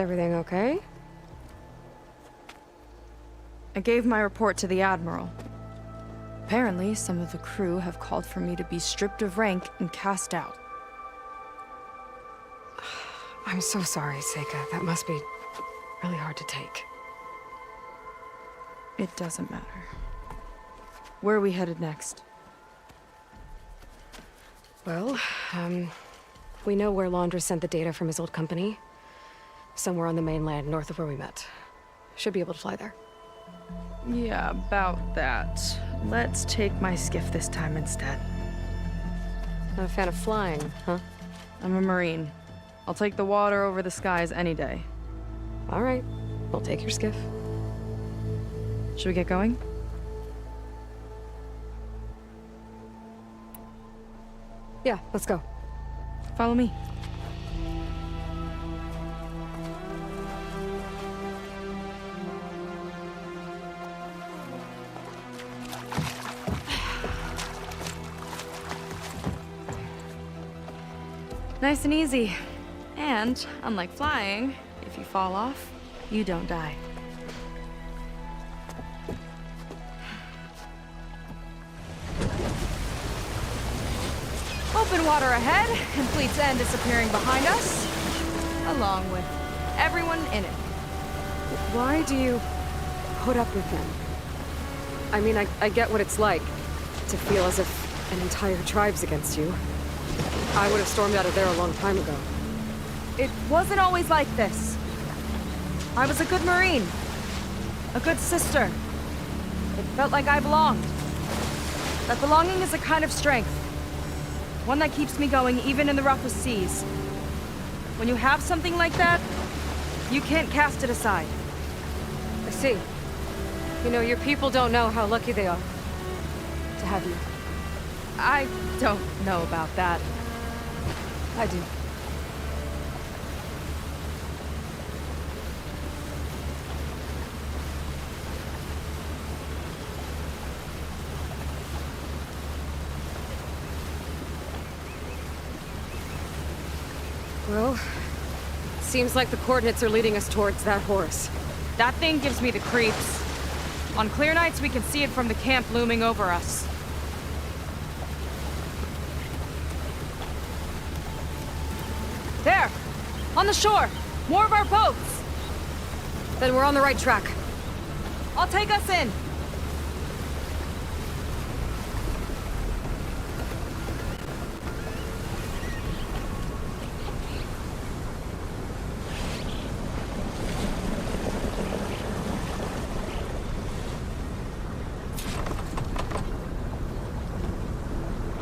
everything okay? I gave my report to the Admiral. Apparently, some of the crew have called for me to be stripped of rank and cast out. I'm so sorry, Seika. That must be really hard to take. It doesn't matter. Where are we headed next? Well, we know where Laundra sent the data from his old company. Somewhere on the mainland, north of where we met. Should be able to fly there. Yeah, about that. Let's take my skiff this time instead. Not a fan of flying, huh? I'm a Marine. I'll take the water over the skies any day. All right. We'll take your skiff. Should we get going? Yeah, let's go. Follow me. Nice and easy. And, unlike flying, if you fall off, you don't die. Open water ahead, and Fleet's End disappearing behind us, along with everyone in it. Why do you put up with them? I mean, I get what it's like to feel as if an entire tribe's against you. I would have stormed out of there a long time ago. It wasn't always like this. I was a good Marine. A good sister. It felt like I belonged. That belonging is a kind of strength. One that keeps me going even in the roughest seas. When you have something like that, you can't cast it aside. I see. You know, your people don't know how lucky they are to have you. I don't know about that. I do. Well, seems like the coordinates are leading us towards that horse. That thing gives me the creeps. On clear nights, we can see it from the camp looming over us. There! On the shore! More of our boats! Then we're on the right track. I'll take us in!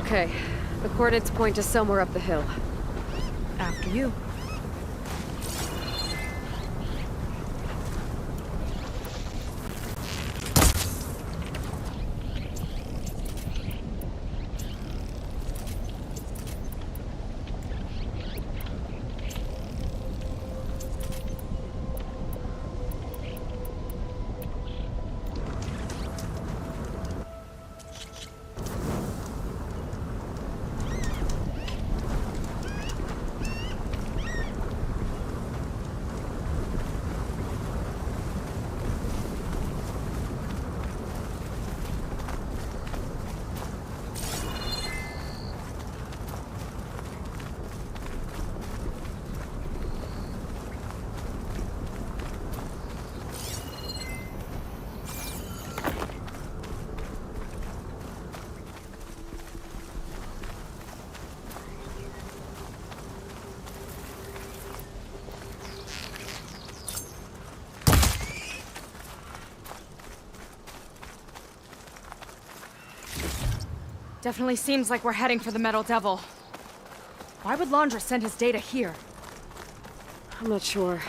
Okay, the coordinates point to somewhere up the hill. After you. Definitely seems like we're heading for the Metal Devil. Why would Laundra send his data here? I'm not sure.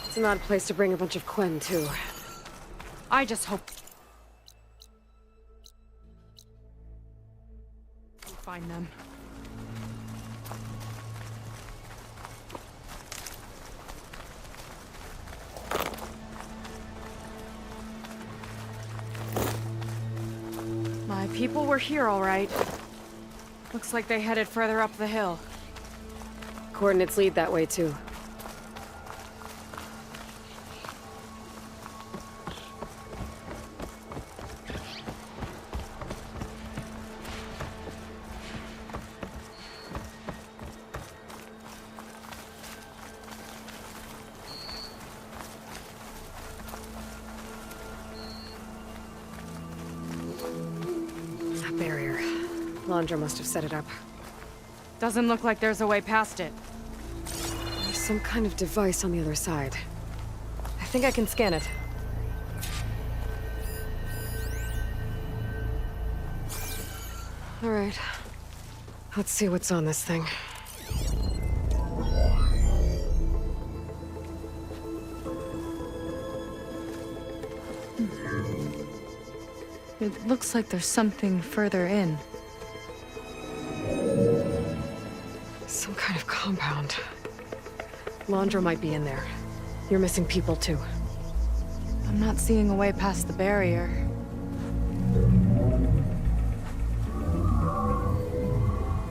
It's an odd place to bring a bunch of Quen, too. I just hope we'll find them. My people were here, all right. Looks like they headed further up the hill. Coordinates lead that way, too. Landra must have set it up. Doesn't look like there's a way past it. There's some kind of device on the other side. I think I can scan it. All right. Let's see what's on this thing. It looks like there's something further in. Some kind of compound. Landra might be in there. You're missing people too. I'm not seeing a way past the barrier.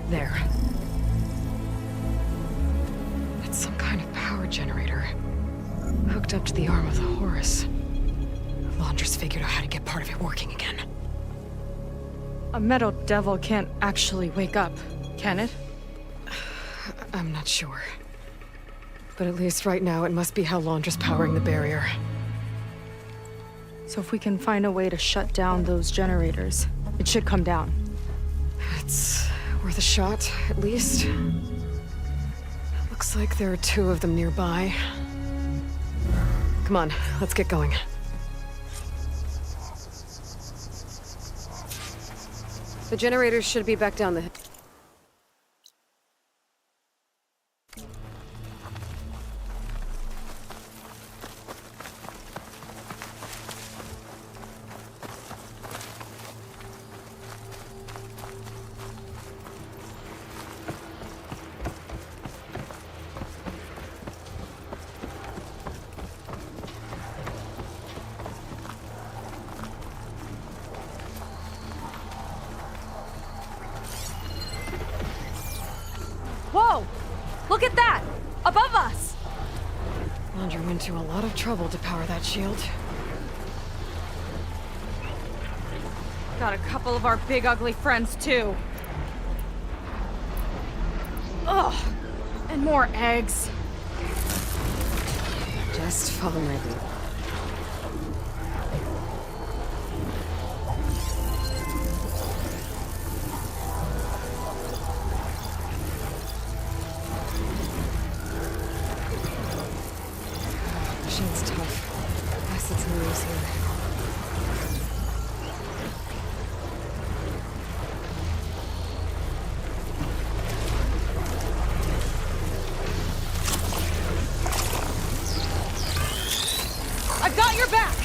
There. That's some kind of power generator. Hooked up to the arm of the Horus. Landra's figured out how to get part of it working again. A metal devil can't actually wake up, can it? I'm not sure. But at least right now, it must be how Landra's powering the barrier. So if we can find a way to shut down those generators, it should come down. It's worth a shot, at least. Looks like there are 2 of them nearby. Come on, let's get going. The generators should be back down the hill. Whoa! Look at that! Above us! Landra went to a lot of trouble to power that shield. Got a couple of our big ugly friends too. Ugh! And more eggs. Just follow my lead. Machine's tough. Acid's no use here. I've got your back!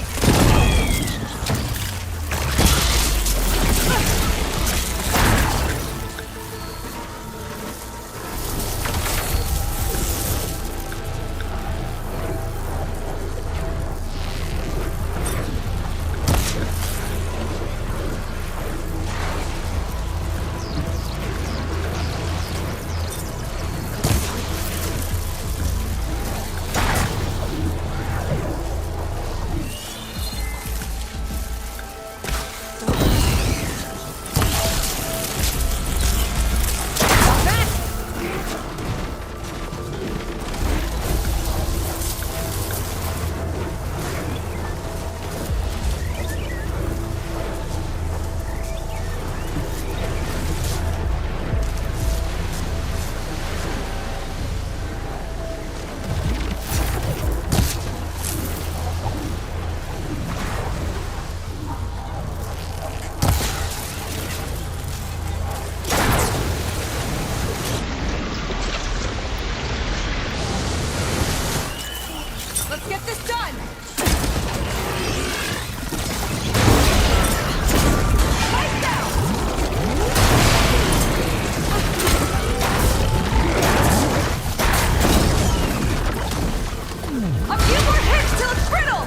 Let's get this done! Lights down! A few more hits till it's brittle!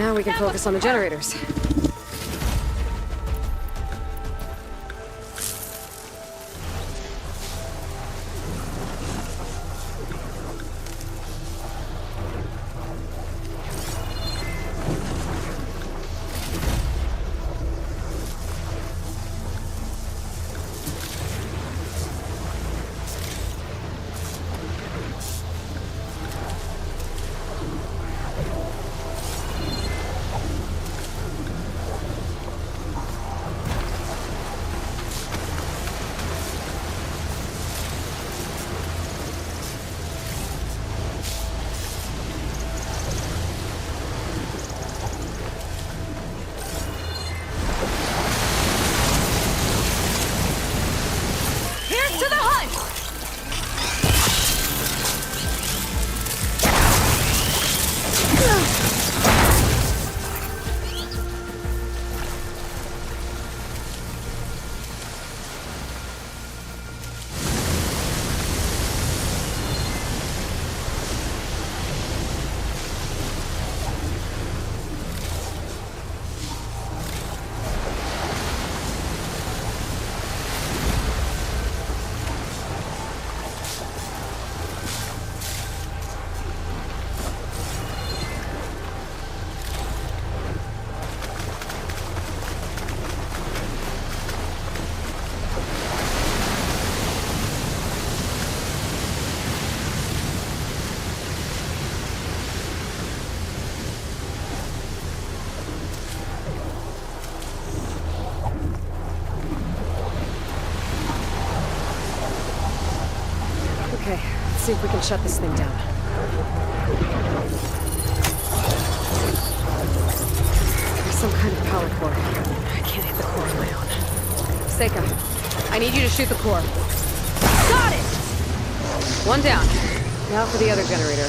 Now we can focus on the generators. To the hunt! Okay, let's see if we can shut this thing down. There's some kind of power core. I can't hit the core on my own. Seika, I need you to shoot the core. Got it! One down. Now for the other generator.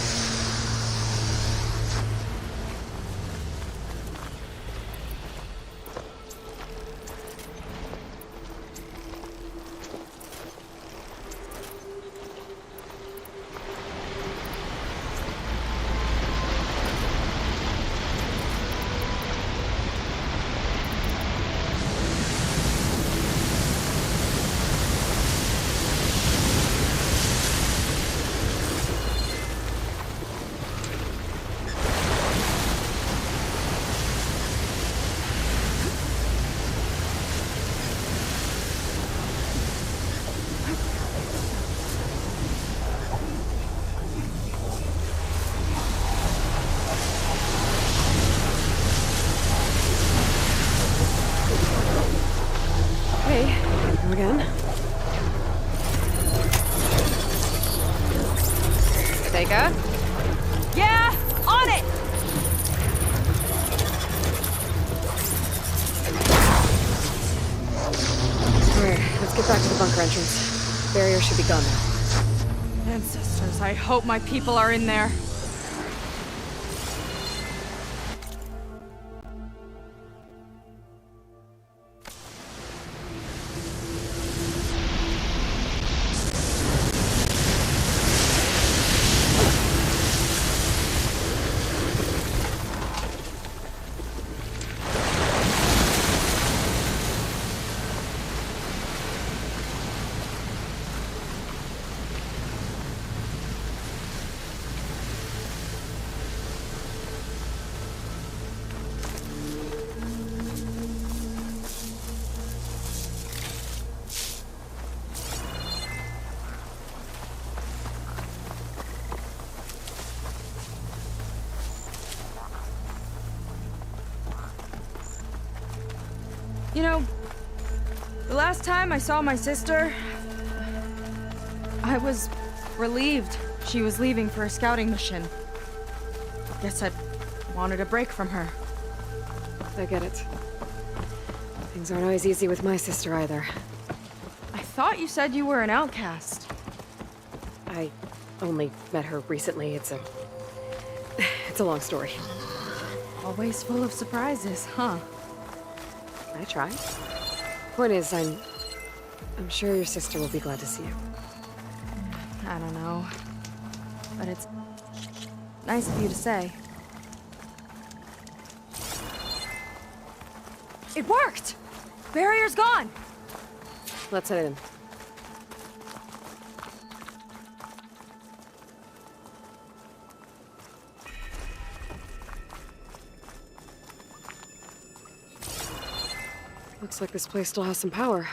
Again. Seika? Yeah! On it! Alright, let's get back to the bunker entrance. Barrier should be gone now. Ancestors, I hope my people are in there. You know, the last time I saw my sister, I was relieved she was leaving for a scouting mission. Guess I wanted a break from her. I get it. Things aren't always easy with my sister either. I thought you said you were an outcast. I only met her recently. It's a long story. Always full of surprises, huh? I try. Point is, I'm sure your sister will be glad to see you. I don't know. But it's nice of you to say. It worked! Barrier's gone! Let's head in. Looks like this place still has some power.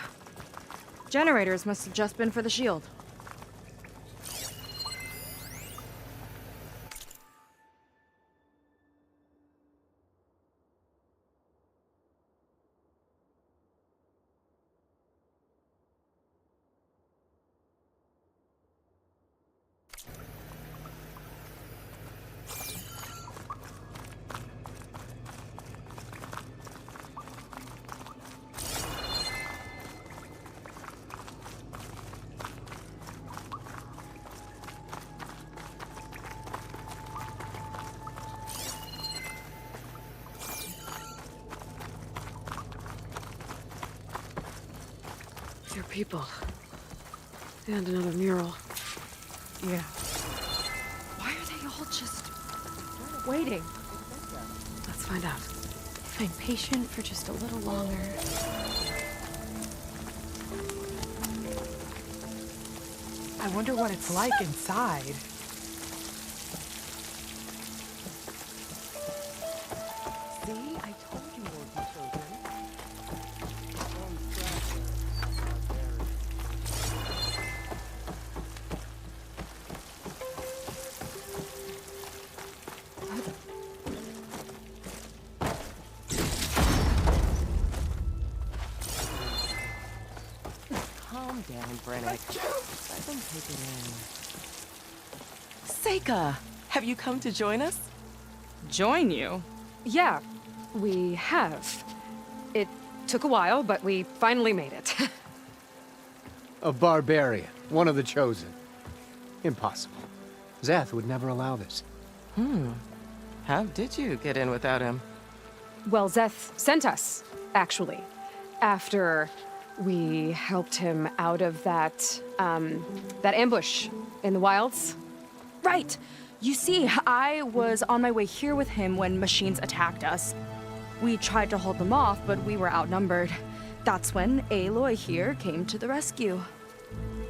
Generators must have just been for the shield. They're people. And another mural. Yeah. Why are they all just waiting? Let's find out. If I'm patient for just a little longer. I wonder what it's like inside. See? I told you we'd be children. Calm down, Brennick. Let them take it in. Seika, have you come to join us? Join you? Yeah, we have. It took a while, but we finally made it. A barbarian, one of the chosen. Impossible. Zeth would never allow this. How did you get in without him? Well, Zeth sent us, actually. After we helped him out of that ambush in the wilds. Right! You see, I was on my way here with him when machines attacked us. We tried to hold them off, but we were outnumbered. That's when Aloy here came to the rescue.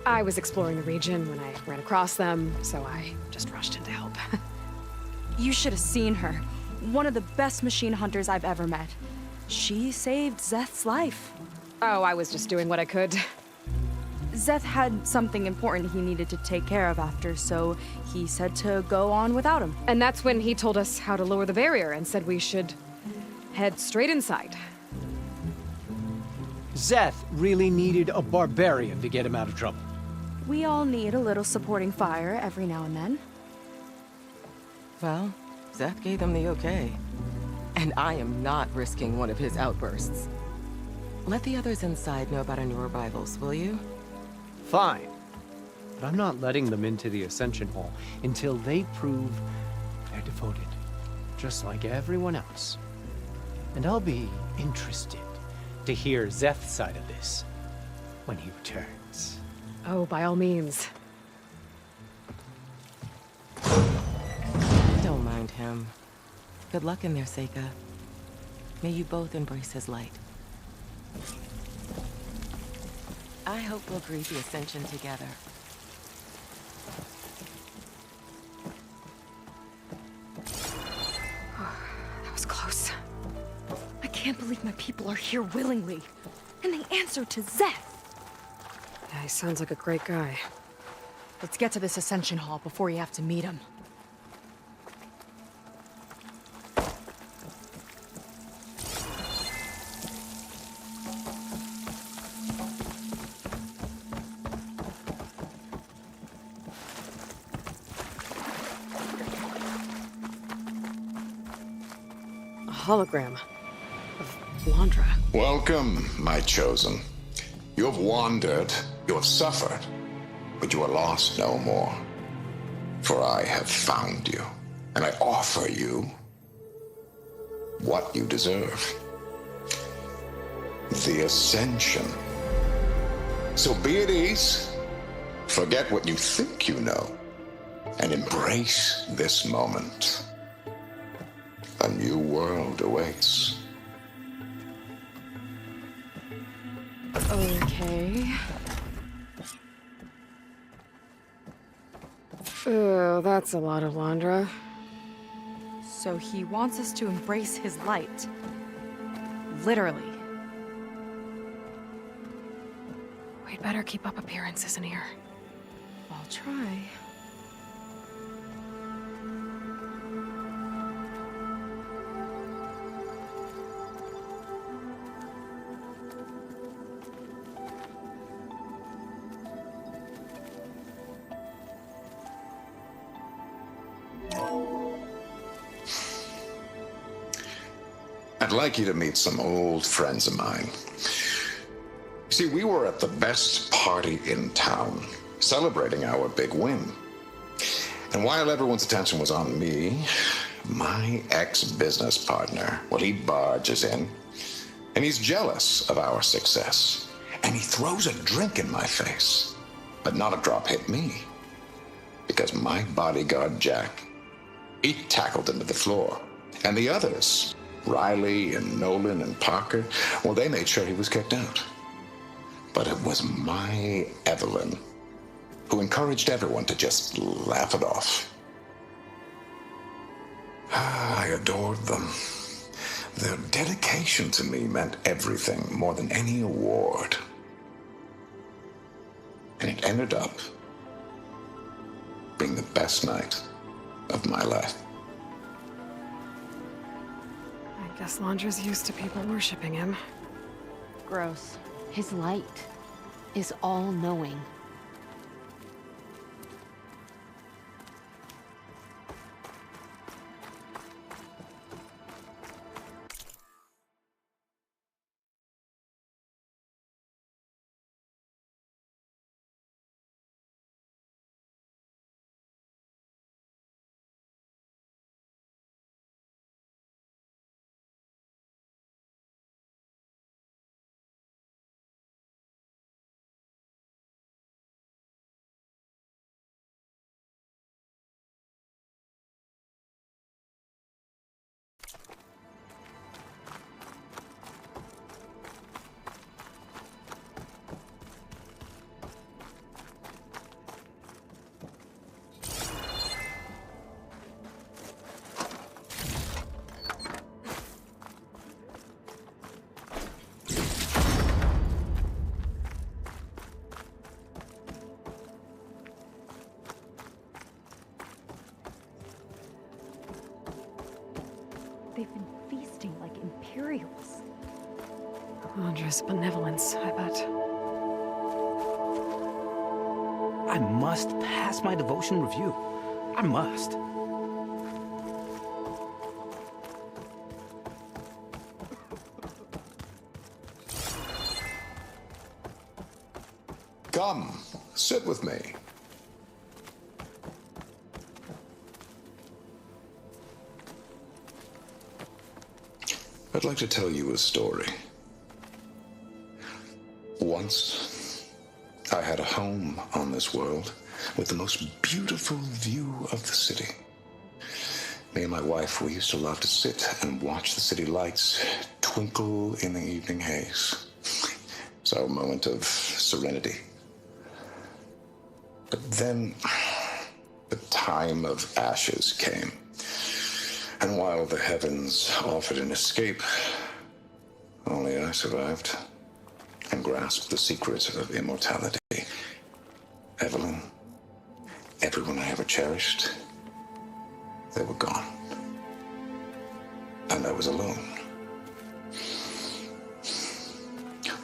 I was exploring the region when I ran across them, so I just rushed in to help. You should have seen her. One of the best machine hunters I've ever met. She saved Zeth's life. Oh, I was just doing what I could. Zeth had something important he needed to take care of after, so he said to go on without him. And that's when he told us how to lower the barrier and said we should head straight inside. Zeth really needed a barbarian to get him out of trouble. We all need a little supporting fire every now and then. Well, Zeth gave them the okay. And I am not risking one of his outbursts. Let the others inside know about our new arrivals, will you? Fine. But I'm not letting them into the Ascension Hall until they prove they're devoted. Just like everyone else. And I'll be interested to hear Zeth's side of this when he returns. Oh, by all means. Don't mind him. Good luck in there, Seika. May you both embrace his light. I hope we'll greet the Ascension together. That was close. I can't believe my people are here willingly. And they answer to Zeth. Yeah, he sounds like a great guy. Let's get to this Ascension Hall before you have to meet him. A hologram of Landra. Welcome, my chosen. You have wandered, you have suffered, but you are lost no more. For I have found you, and I offer you what you deserve. The Ascension. So be at ease, forget what you think you know, and embrace this moment. A new world awaits. Okay. Oh, that's a lot of Landra. So he wants us to embrace his light. Literally. We'd better keep up appearances in here. I'll try. I'd like you to meet some old friends of mine. See, we were at the best party in town, celebrating our big win. And while everyone's attention was on me, my ex-business partner, well, he barges in, and he's jealous of our success. And he throws a drink in my face, but not a drop hit me. Because my bodyguard, Jack, he tackled him to the floor. And the others, Riley and Nolan and Parker, well, they made sure he was kicked out. But it was my Evelyn who encouraged everyone to just laugh it off. I adored them. Their dedication to me meant everything, more than any award. And it ended up being the best night of my life. I guess Landra's used to people worshipping him. Gross. His light is all-knowing. They've been feasting like Imperials. Landra's benevolence, I bet. I must pass my devotion review. I must. Come, sit with me. I'd like to tell you a story. Once, I had a home on this world with the most beautiful view of the city. Me and my wife, we used to love to sit and watch the city lights twinkle in the evening haze. It's our moment of serenity. But then, the time of ashes came. And while the heavens offered an escape, only I survived and grasped the secret of immortality. Evelyn, everyone I ever cherished, they were gone. And I was alone.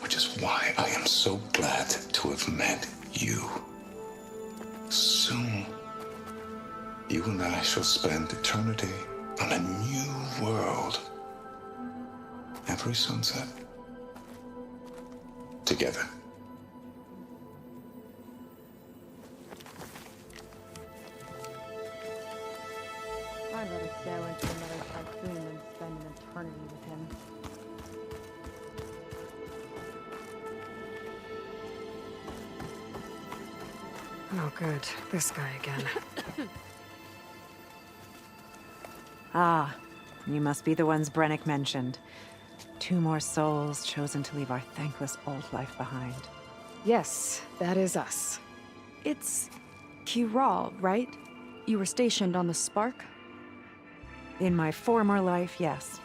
Which is why I am so glad to have met you. Soon, you and I shall spend eternity on a new world. Every sunset. Together. I'd rather sail into another typhoon than spend an eternity with him. Oh, good. This guy again. Ah, you must be the ones Brennick mentioned. 2 more souls chosen to leave our thankless old life behind. Yes, that is us. It's Kiral, right? You were stationed on the Spark? In my former life, yes.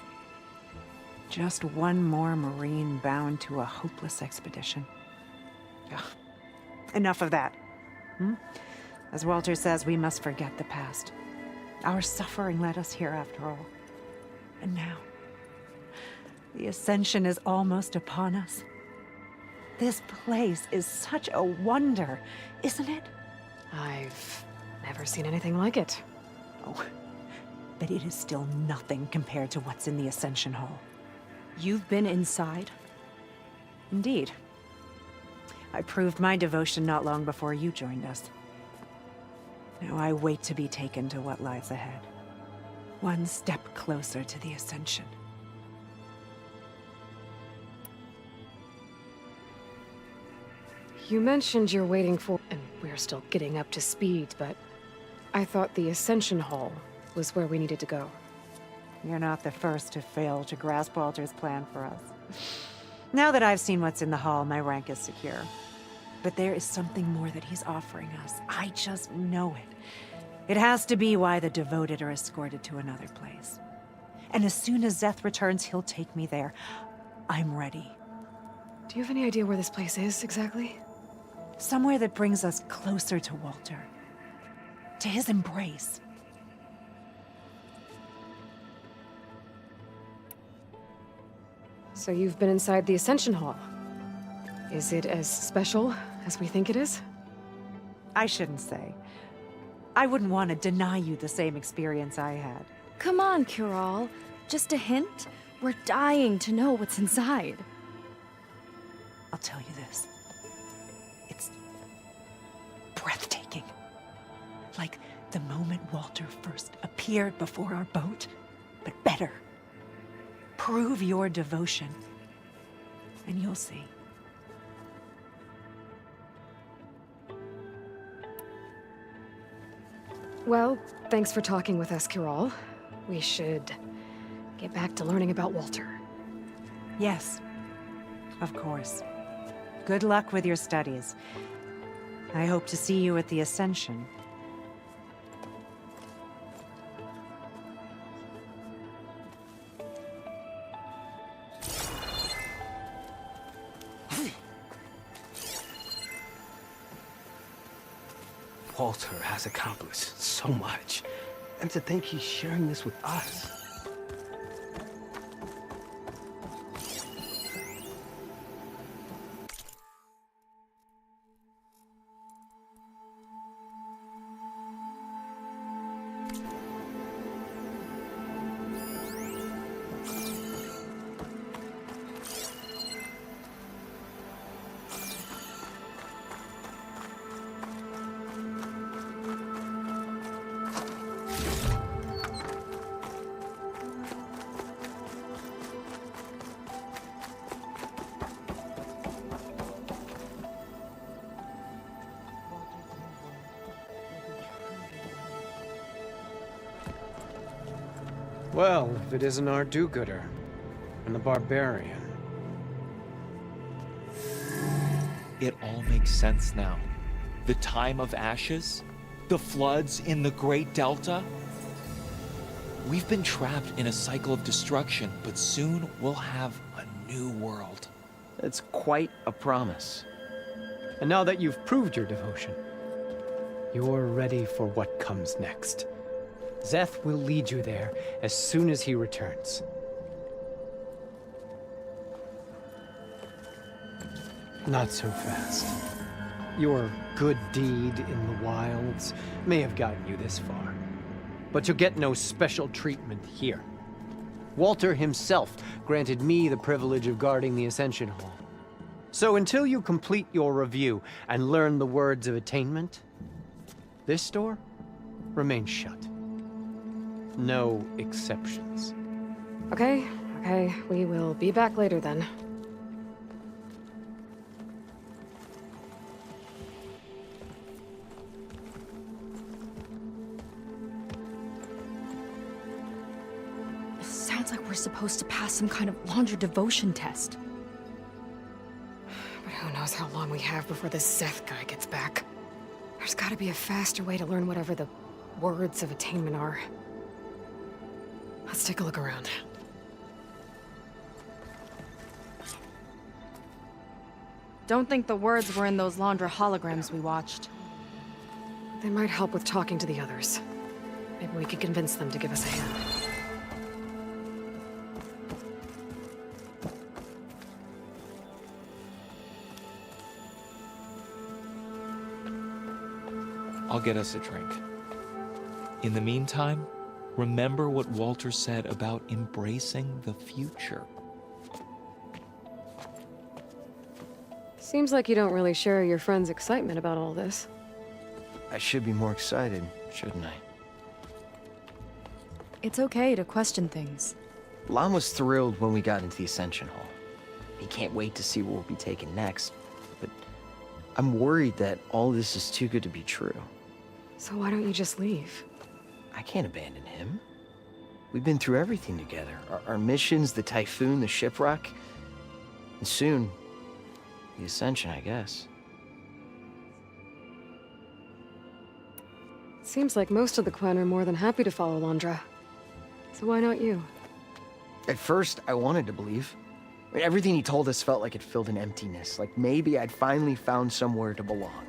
Just one more Marine bound to a hopeless expedition. Ugh. Enough of that. As Walter says, we must forget the past. Our suffering led us here after all. And now, the Ascension is almost upon us. This place is such a wonder, isn't it? I've never seen anything like it. Oh, but it is still nothing compared to what's in the Ascension Hall. You've been inside? Indeed. I proved my devotion not long before you joined us. Now I wait to be taken to what lies ahead. One step closer to the Ascension. You mentioned you're waiting for... and we're still getting up to speed, but... I thought the Ascension Hall was where we needed to go. You're not the first to fail to grasp Walter's plan for us. Now that I've seen what's in the hall, my rank is secure. But there is something more that he's offering us. I just know it. It has to be why the devoted are escorted to another place. And as soon as Szeth returns, he'll take me there. I'm ready. Do you have any idea where this place is, exactly? Somewhere that brings us closer to Walter. To his embrace. So you've been inside the Ascension Hall. Is it as special as we think it is? I shouldn't say. I wouldn't want to deny you the same experience I had. Come on, Kiral. Just a hint? We're dying to know what's inside. I'll tell you this. It's breathtaking. Like the moment Walter first appeared before our boat, but better. Prove your devotion, and you'll see. Well, thanks for talking with us, Kiral. We should get back to learning about Walter. Yes, of course. Good luck with your studies. I hope to see you at the Ascension. Walter has accomplished so much. And to think he's sharing this with us. Well, if it isn't our do-gooder and the barbarian. It all makes sense now. The time of ashes, the floods in the Great Delta. We've been trapped in a cycle of destruction, but soon we'll have a new world. It's quite a promise. And now that you've proved your devotion, you're ready for what comes next. Szeth will lead you there as soon as he returns. Not so fast. Your good deed in the wilds may have gotten you this far, but you'll get no special treatment here. Walter himself granted me the privilege of guarding the Ascension Hall. So until you complete your review and learn the words of attainment, this door remains shut. No exceptions. Okay, we will be back later then. Sounds Sounds like we're supposed to pass some kind of Laundra devotion test. But who knows how long we have before this Zeth guy gets back. There's gotta be a faster way to learn whatever the words of attainment are. Let's take a look around. Don't think the words were in those Laundra holograms we watched. They might help with talking to the others. Maybe we could convince them to give us a hand. I'll get us a drink. In the meantime, remember what Walter said about embracing the future. Seems like you don't really share your friend's excitement about all this. I should be more excited, shouldn't I? It's okay to question things. Lon was thrilled when we got into the Ascension Hall. He can't wait to see where we'll be taken next, but I'm worried that all this is too good to be true. So why don't you just leave? I can't abandon him. We've been through everything together. Our missions, the typhoon, the shipwreck, and soon, the Ascension, I guess. Seems like most of the clan are more than happy to follow Laundra. So why not you? At first, I wanted to believe. I mean, everything he told us felt like it filled an emptiness, like maybe I'd finally found somewhere to belong.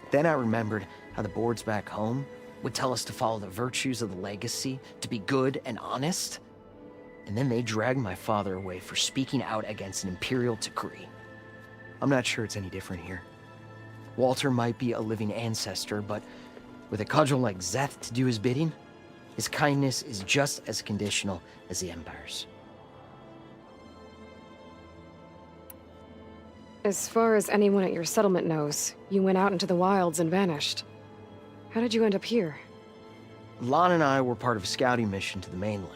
Then I remembered how the boards back home would tell us to follow the virtues of the legacy, to be good and honest. And then they dragged my father away for speaking out against an imperial decree. I'm not sure it's any different here. Walter might be a living ancestor, but with a cudgel like Zeth to do his bidding, his kindness is just as conditional as the Empire's. As far as anyone at your settlement knows, you went out into the wilds and vanished. How did you end up here? Lon and I were part of a scouting mission to the mainland,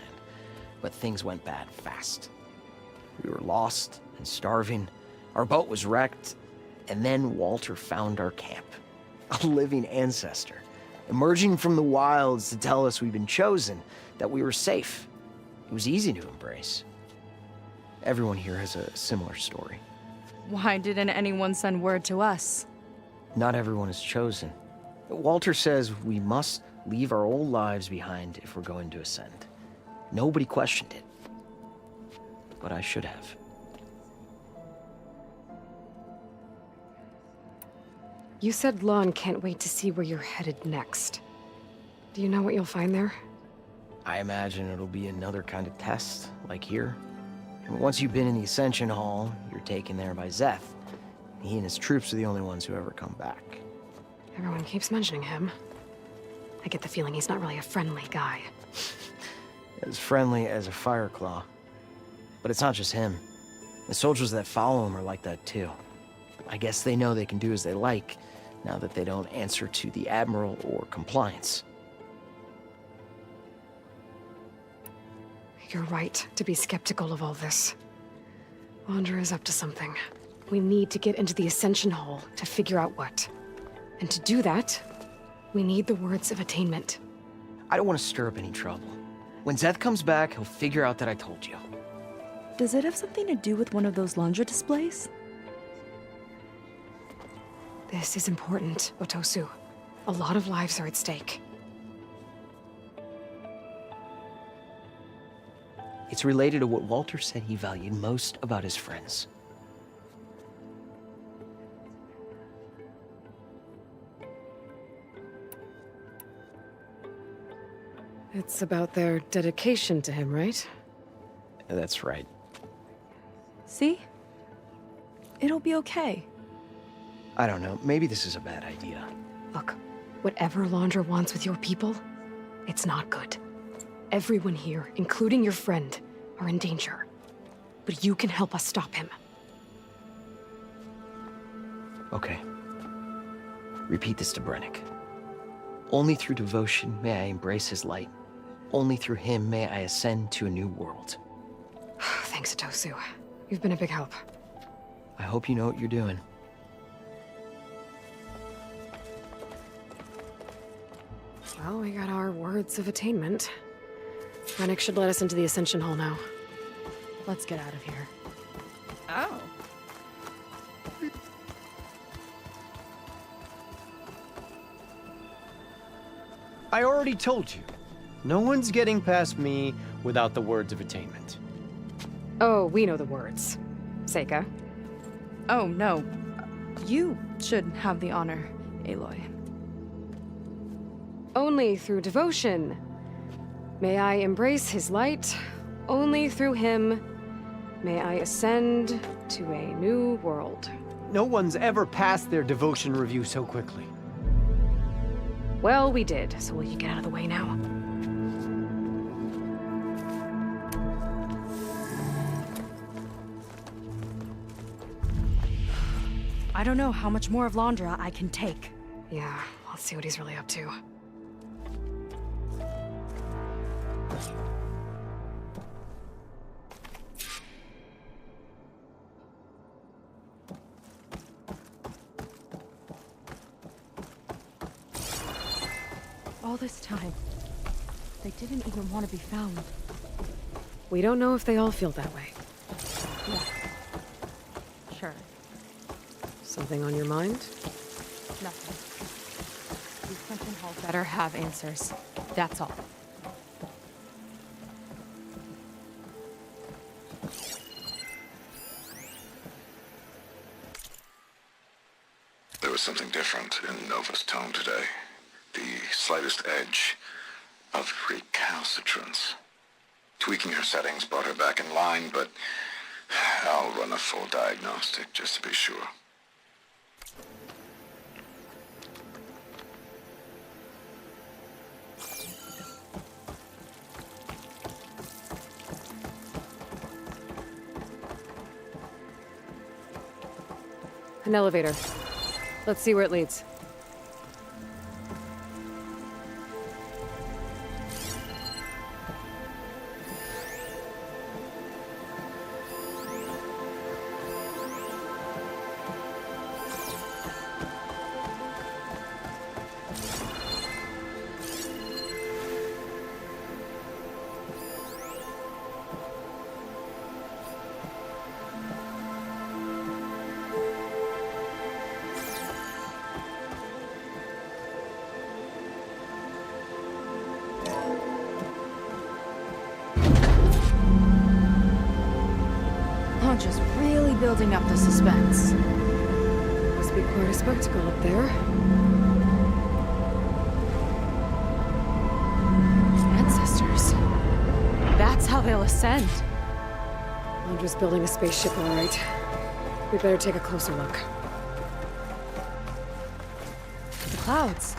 but things went bad fast. We were lost and starving, our boat was wrecked, and then Walter found our camp. A living ancestor, emerging from the wilds to tell us we'd been chosen, that we were safe. It was easy to embrace. Everyone here has a similar story. Why didn't anyone send word to us? Not everyone is chosen. Walter says we must leave our old lives behind if we're going to ascend. Nobody questioned it. But I should have. You said Lon can't wait to see where you're headed next. Do you know what you'll find there? I imagine it'll be another kind of test, like here. And once you've been in the Ascension Hall, you're taken there by Zeth. He and his troops are the only ones who ever come back. Everyone keeps mentioning him. I get the feeling he's not really a friendly guy. As friendly as a Fireclaw. But it's not just him. The soldiers that follow him are like that too. I guess they know they can do as they like, now that they don't answer to the Admiral or compliance. You're right to be skeptical of all this. Laundra is up to something. We need to get into the Ascension Hall to figure out what. And to do that, we need the words of attainment. I don't want to stir up any trouble. When Zeth comes back, he'll figure out that I told you. Does it have something to do with one of those Laundra displays? This is important, Otosu. A lot of lives are at stake. It's related to what Walter said he valued most about his friends. It's about their dedication to him, right? That's right. See? It'll be okay. I don't know, maybe this is a bad idea. Look, whatever Laundra wants with your people, it's not good. Everyone here, including your friend, are in danger. But you can help us stop him. Okay. Repeat this to Brennick. Only through devotion may I embrace his light. Only through him may I ascend to a new world. Thanks, Otosu. You've been a big help. I hope you know what you're doing. Well, we got our words of attainment. Rennick should let us into the Ascension Hall now. Let's get out of here. Oh. I already told you. No one's getting past me without the words of attainment. Oh, we know the words. Seika. Oh, no. You should have the honor, Aloy. Only through devotion. May I embrace his light. Only through him may I ascend to a new world. No one's ever passed their devotion review so quickly. Well, we did, so will you get out of the way now? I don't know how much more of Londra I can take. Yeah, let's see what he's really up to. All this time, they didn't even want to be found. We don't know if they all feel that way. Yeah. Sure. Something on your mind? Nothing. The Ascension Hall better have answers. That's all. There was something different in Nova's tone today. The slightest edge of recalcitrance. Tweaking her settings brought her back in line, but I'll run a full diagnostic just to be sure. An elevator. Let's see where it leads. Just really building up the suspense. Must be quite a spectacle up there. Ancestors. That's how they'll ascend. Londra's building a spaceship, all right. We better take a closer look. The clouds.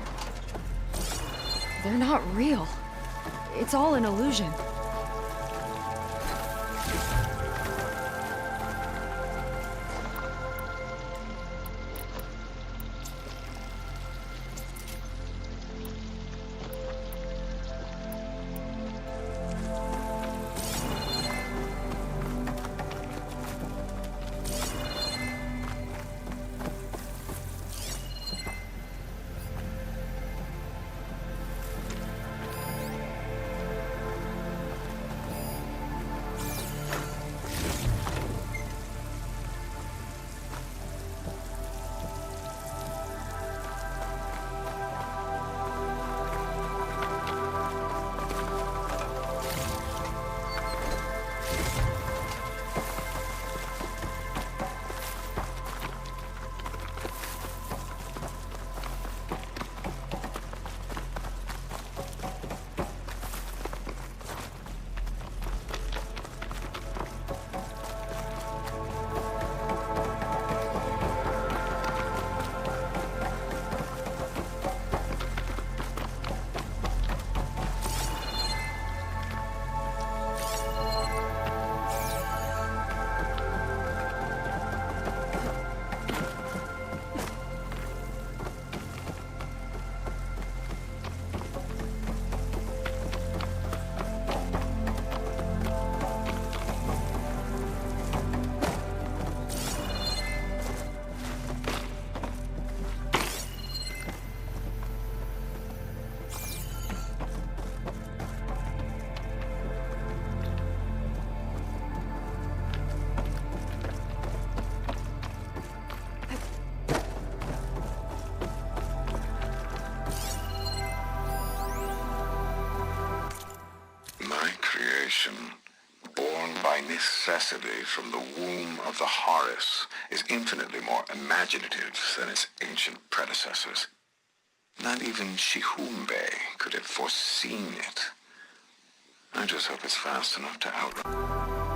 They're not real. It's all an illusion. creation, born by necessity from the womb of the Horus, is infinitely more imaginative than its ancient predecessors. Not even Shihumbe could have foreseen it. I just hope it's fast enough to outrun.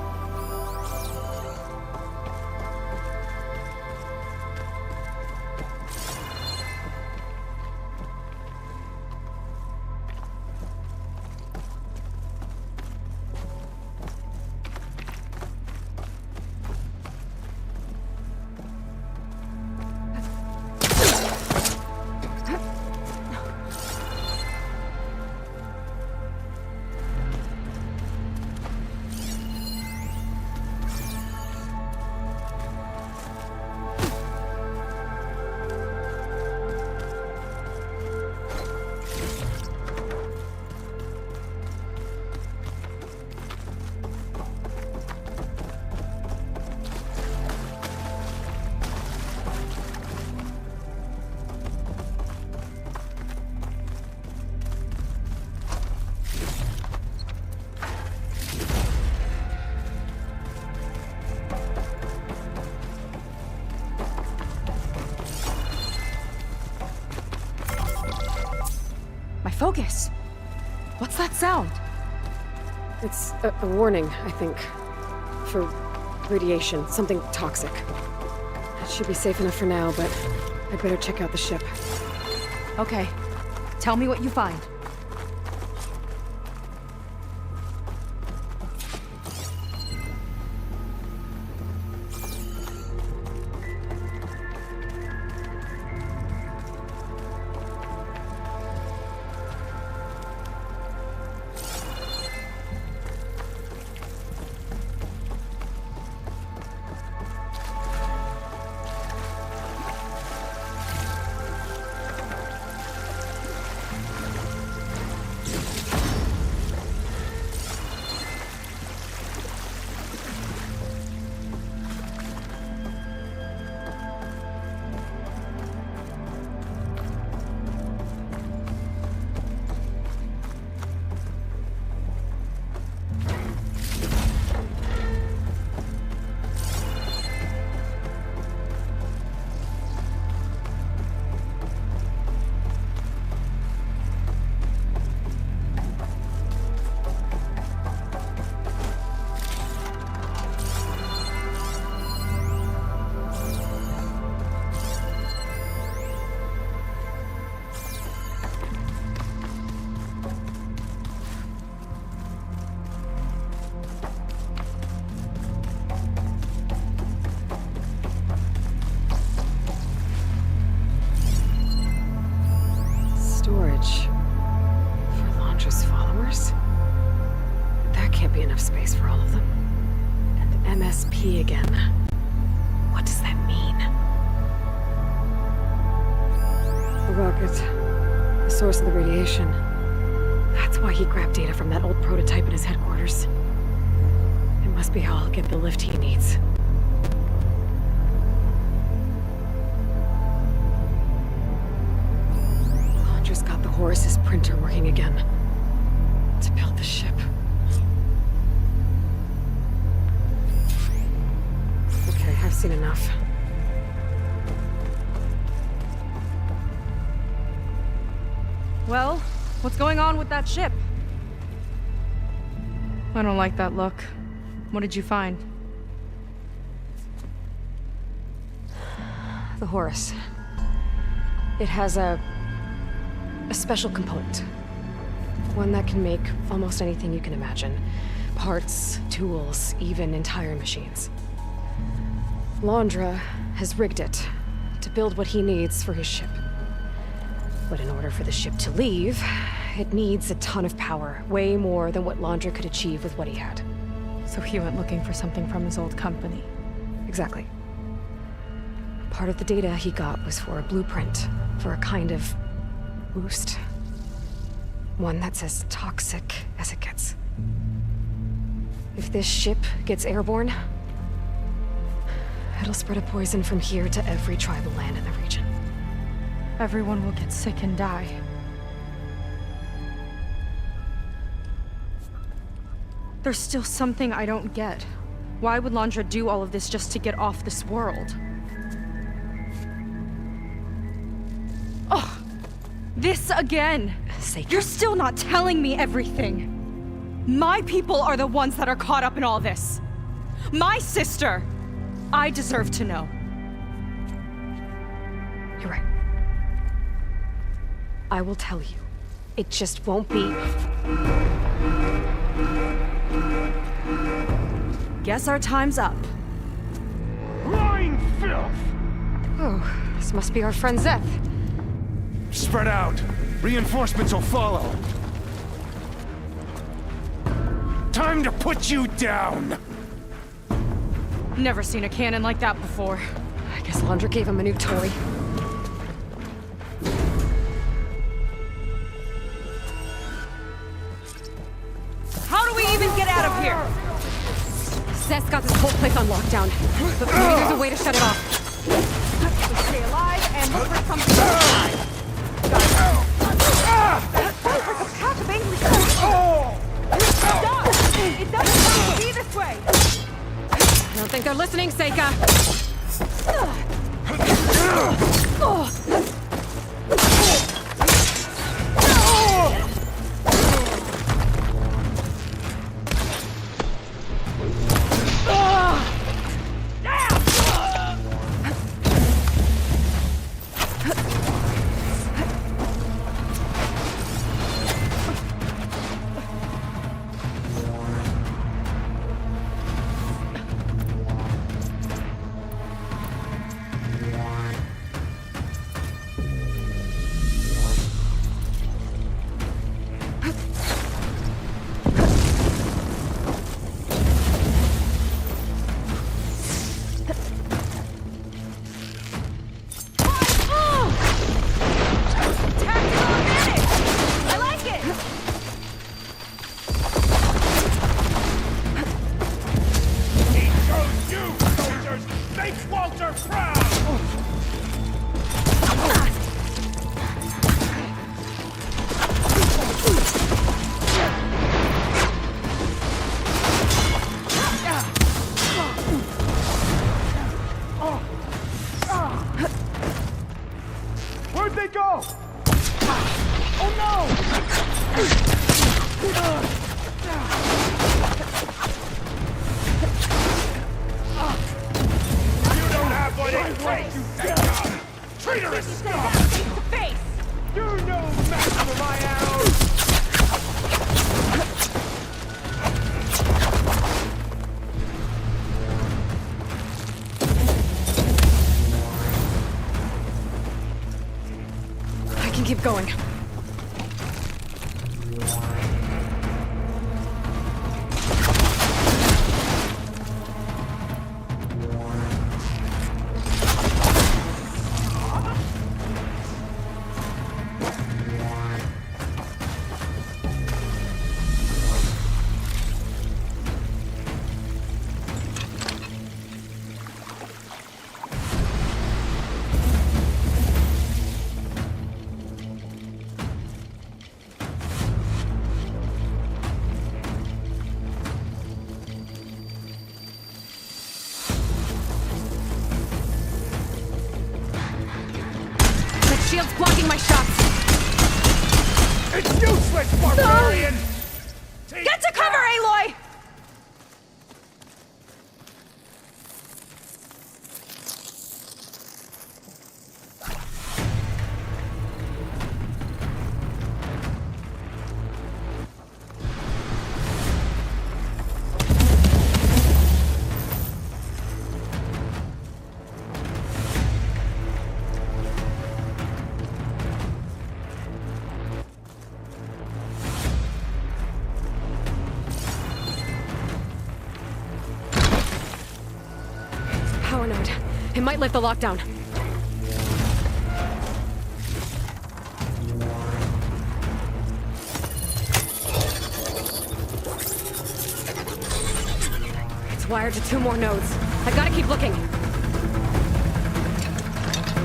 Focus! What's that sound? It's a warning, I think. For radiation, something toxic. It should be safe enough for now, but I'd better check out the ship. Okay. Tell me what you find. Space for all of them. And MSP again. What does that mean? The rocket. The source of the radiation. That's why he grabbed data from that old prototype in his headquarters. It must be how I'll get the lift he needs. Londra's got the Horus's printer working again. To build the ship. I've seen enough. Well, what's going on with that ship? I don't like that look. What did you find? The Horus. It has a special component. One that can make almost anything you can imagine. Parts, tools, even entire machines. Londra has rigged it to build what he needs for his ship. But in order for the ship to leave, it needs a ton of power, way more than what Londra could achieve with what he had. So he went looking for something from his old company. Exactly. Part of the data he got was for a blueprint, for a kind of boost. One that's as toxic as it gets. If this ship gets airborne, it'll spread a poison from here to every tribal land in the region. Everyone will get sick and die. There's still something I don't get. Why would Landra do all of this just to get off this world? Oh, this again! You're still not telling me everything! My people are the ones that are caught up in all this! My sister! I deserve to know. You're right. I will tell you. It just won't be... Guess our time's up. Lying filth! Oh, this must be our friend Zeth. Spread out. Reinforcements will follow. Time to put you down! Never seen a cannon like that before. I guess Landra gave him a new toy. How do we even get out of here? Zeth's got this whole place on lockdown, but maybe there's a way to shut it off. We stay alive and look for something inside. Like a pack of angry Stop! It doesn't have to be this way! I don't think they're listening, Seika. Where'd they go? Oh no! You don't have what it takes, you treacherous scum! Face to face! You're no match for my arrows! I can keep going. Shield's blocking my shots. It's useless, barbarian! Get to cover, Aloy! Power node. It might lift the lockdown. It's wired to 2 more nodes. I gotta keep looking.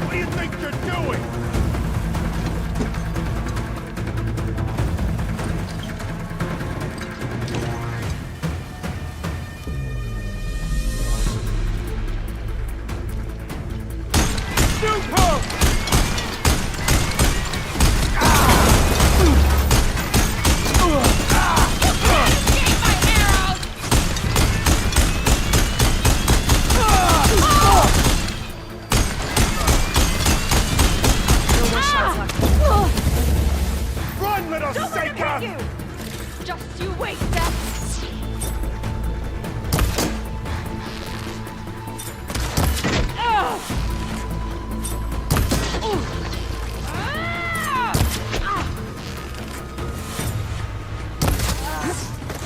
What do you think you're doing? got you! Just you wait, Death!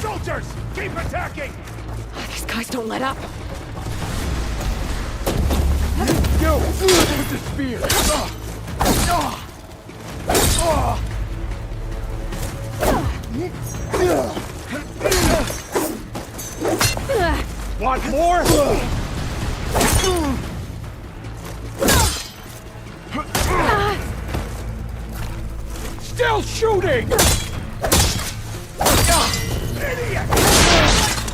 Soldiers, keep attacking! These guys don't let up. You! With the spear! Want more? Still shooting! Idiot!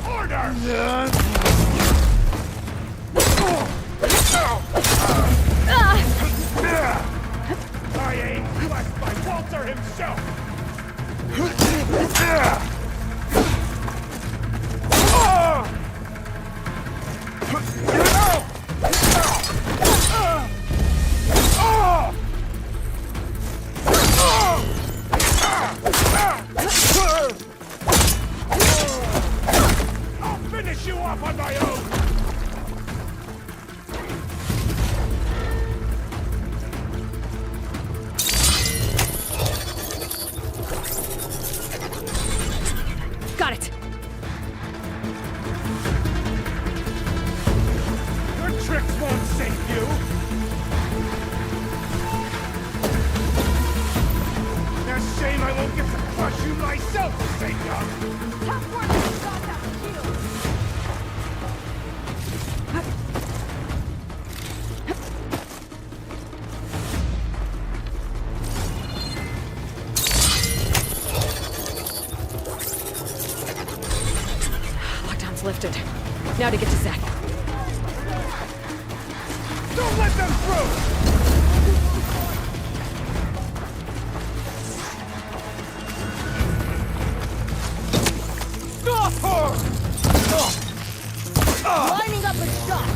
Order! I aim blessed by Walter himself! I'll finish you off on my own! Got it. Your tricks won't save you! Now shame I won't get to crush you myself to save you! Tough work, you got that shield! Lockdown's lifted. Now to get to Zach. Don't let them through! Lining up a shot!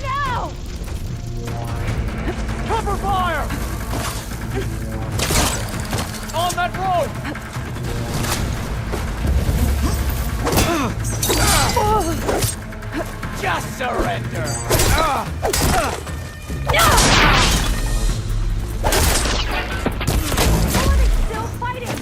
No! Cover fire! On that road! Just surrender! Someone is still fighting!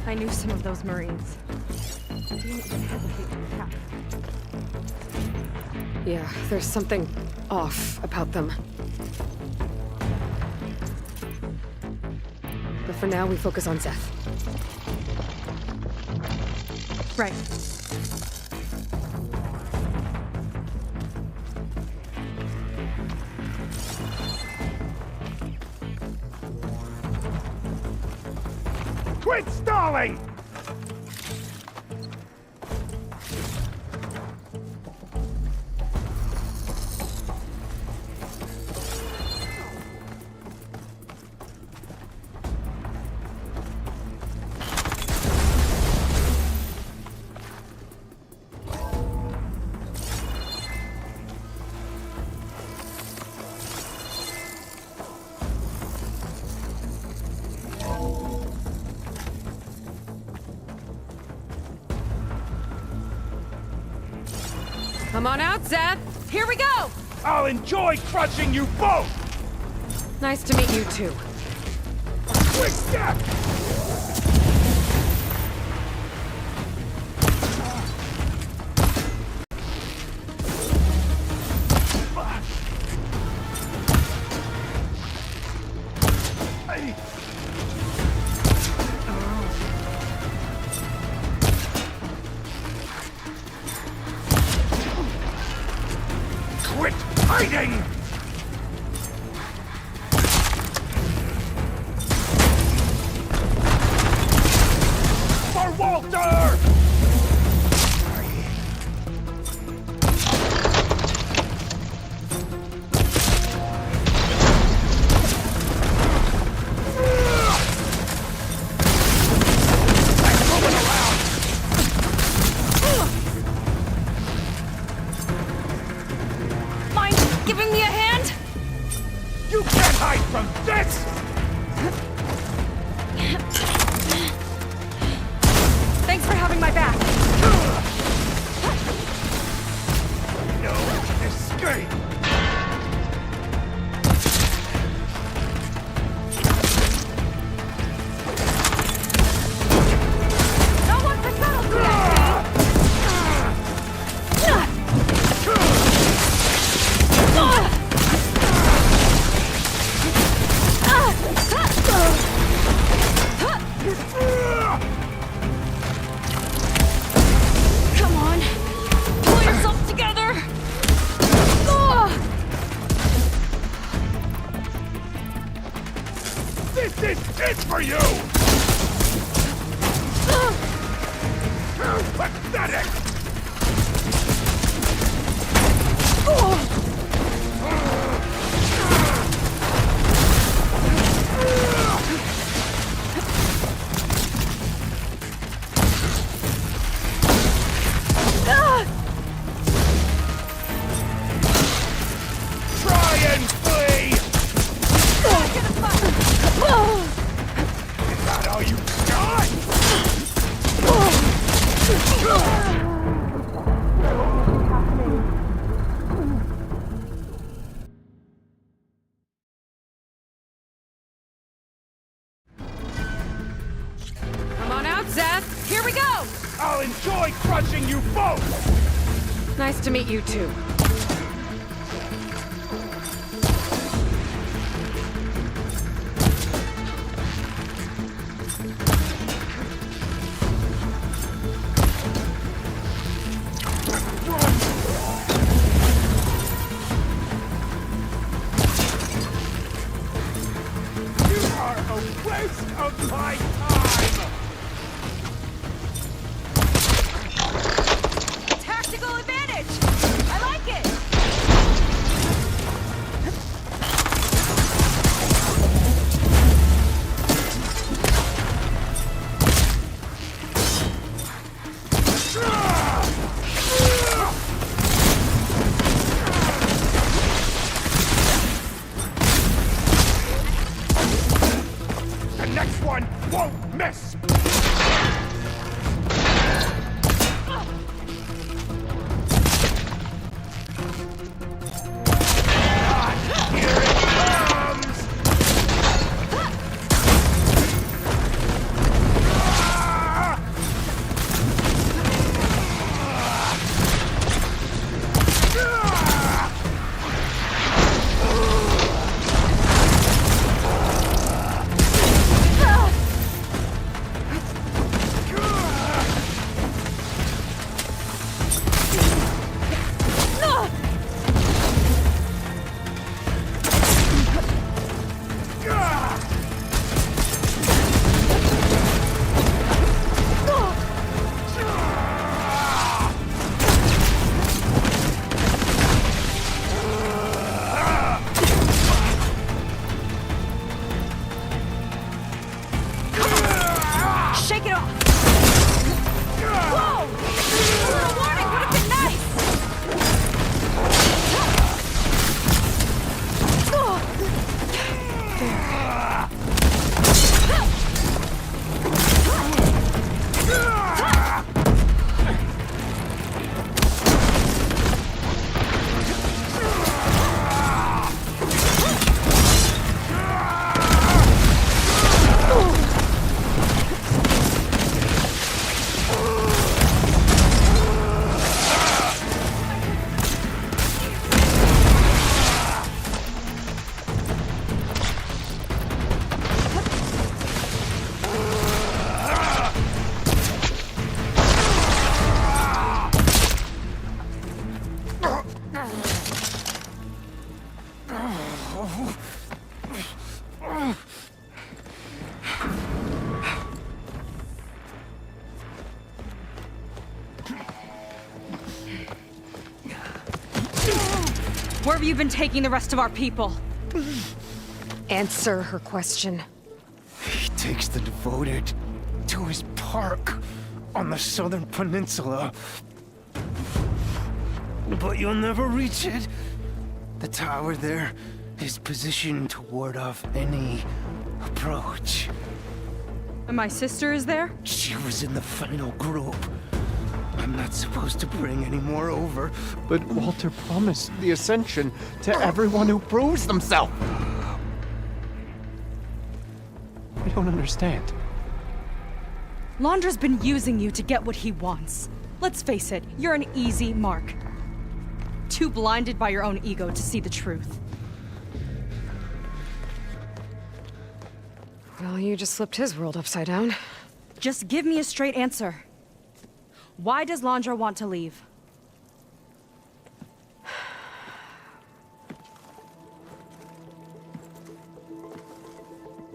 I knew some of those Marines. I didn't even hesitate to attack. Yeah, there's something off about them. But for now, we focus on Zeth. Right. Quit stalling! Come on out, Zeth! Here we go! I'll enjoy crushing you both! Nice to meet you, too. Quick step! Quit hiding! For Walter! Mind giving me a hand? You can't hide from this! Thanks for having my back. No escape! No one for subtlety, Come on. Pull yourself together. This is it for you! Pathetic! Try and flee! Is that all you got? Come on out, Zeth. Here we go. I'll enjoy crushing you both! Nice to meet you too. You are a waste of my time! Tactical advantage. I like it. The next one won't miss! Here it comes! Shake it off. Whoa! A little warning would have been nice. Where have you been taking the rest of our people? Answer her question. He takes the devoted to his park on the southern peninsula. But you'll never reach it. The tower there is positioned to ward off any approach. And my sister is there? She was in the final group. I'm not supposed to bring any more over. But Walter promised the Ascension to everyone who proves themselves. I don't understand. Londra's been using you to get what he wants. Let's face it, you're an easy mark. Too blinded by your own ego to see the truth. Well, you just flipped his world upside down. Just give me a straight answer. Why does Londra want to leave?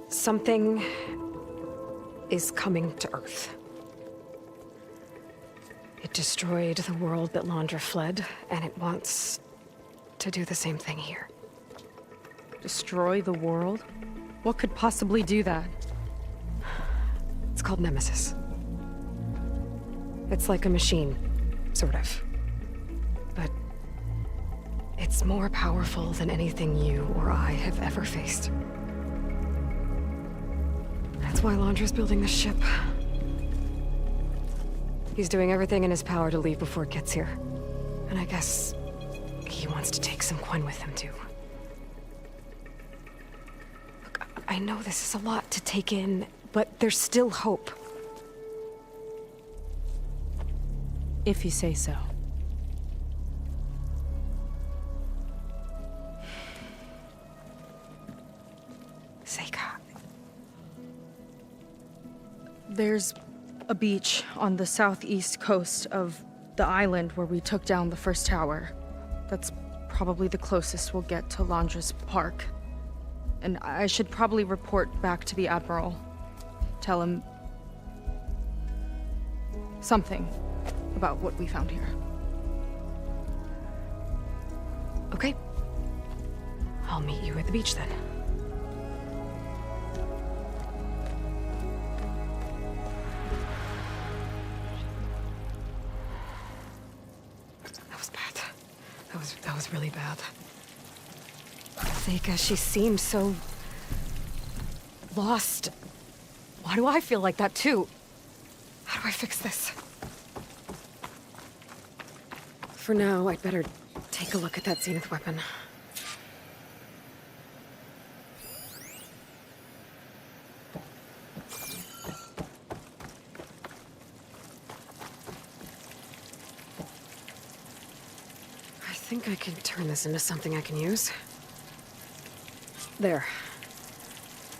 Something is coming to Earth. It destroyed the world that Londra fled, and it wants to do the same thing here. Destroy the world? What could possibly do that? It's called Nemesis. It's like a machine, sort of. But it's more powerful than anything you or I have ever faced. That's why Londra's building this ship. He's doing everything in his power to leave before it gets here. And I guess he wants to take some Quen with him, too. Look, I know this is a lot to take in, but there's still hope. If you say so. Seika. There's a beach on the southeast coast of the island where we took down the first tower. That's probably the closest we'll get to Londra's park. And I should probably report back to the Admiral. Tell him something about what we found here. Okay. I'll meet you at the beach then. That was bad. That was really bad. Seika, she seemed so lost. Why do I feel like that too? How do I fix this? For now, I'd better take a look at that zenith weapon. I think I can turn this into something I can use. There.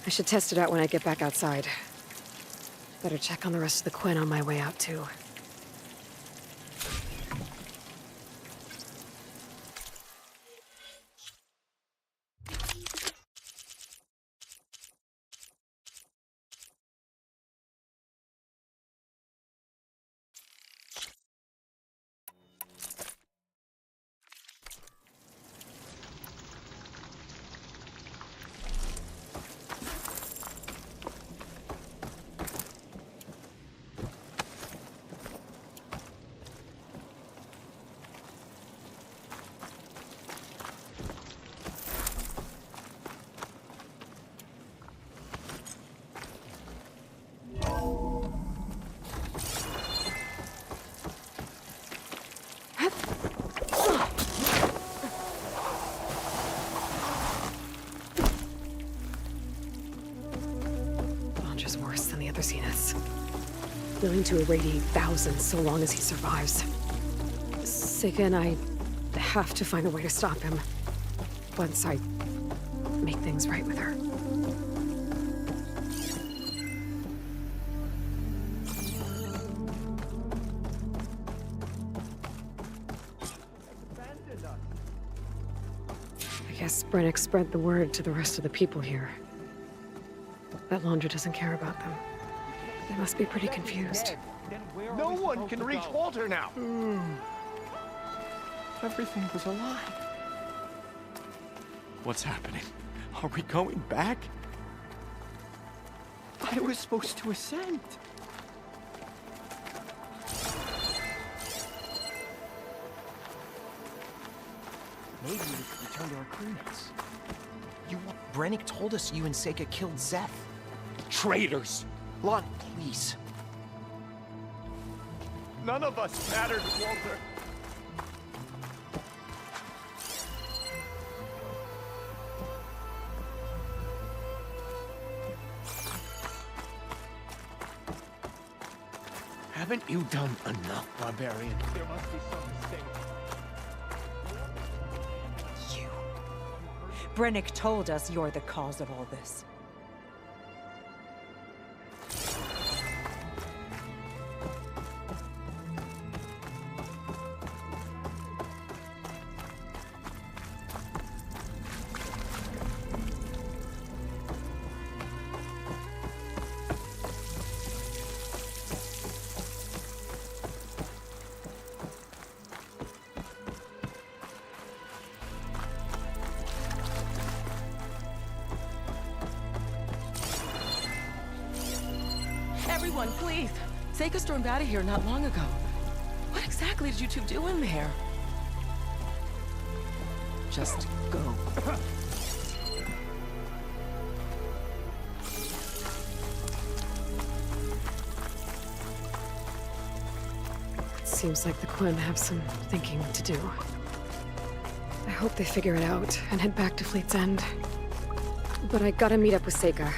I should test it out when I get back outside. Better check on the rest of the Quen on my way out, too. Just worse than the other zeniths. Willing to irradiate thousands so long as he survives. Seika and I have to find a way to stop him. Once I make things right with her. I I guess Brennick spread the word to the rest of the people here. That Laundra doesn't care about them. They must be pretty confused. No one can reach Walter now. Everything was a lie. What's happening? Are we going back? I was supposed to ascend. Maybe we could return to our crewmates. Brennick told us you and Seika killed Zeth. Traitors! Lon, please. None of us mattered, Walter. Haven't you done enough, barbarian? There must be some mistake. You. Brennick told us you're the cause of all this. Everyone, please! Seika stormed out of here not long ago. What exactly did you two do in there? Just go. It seems like the Quen have some thinking to do. I hope they figure it out and head back to Fleet's End. But I gotta meet up with Seika.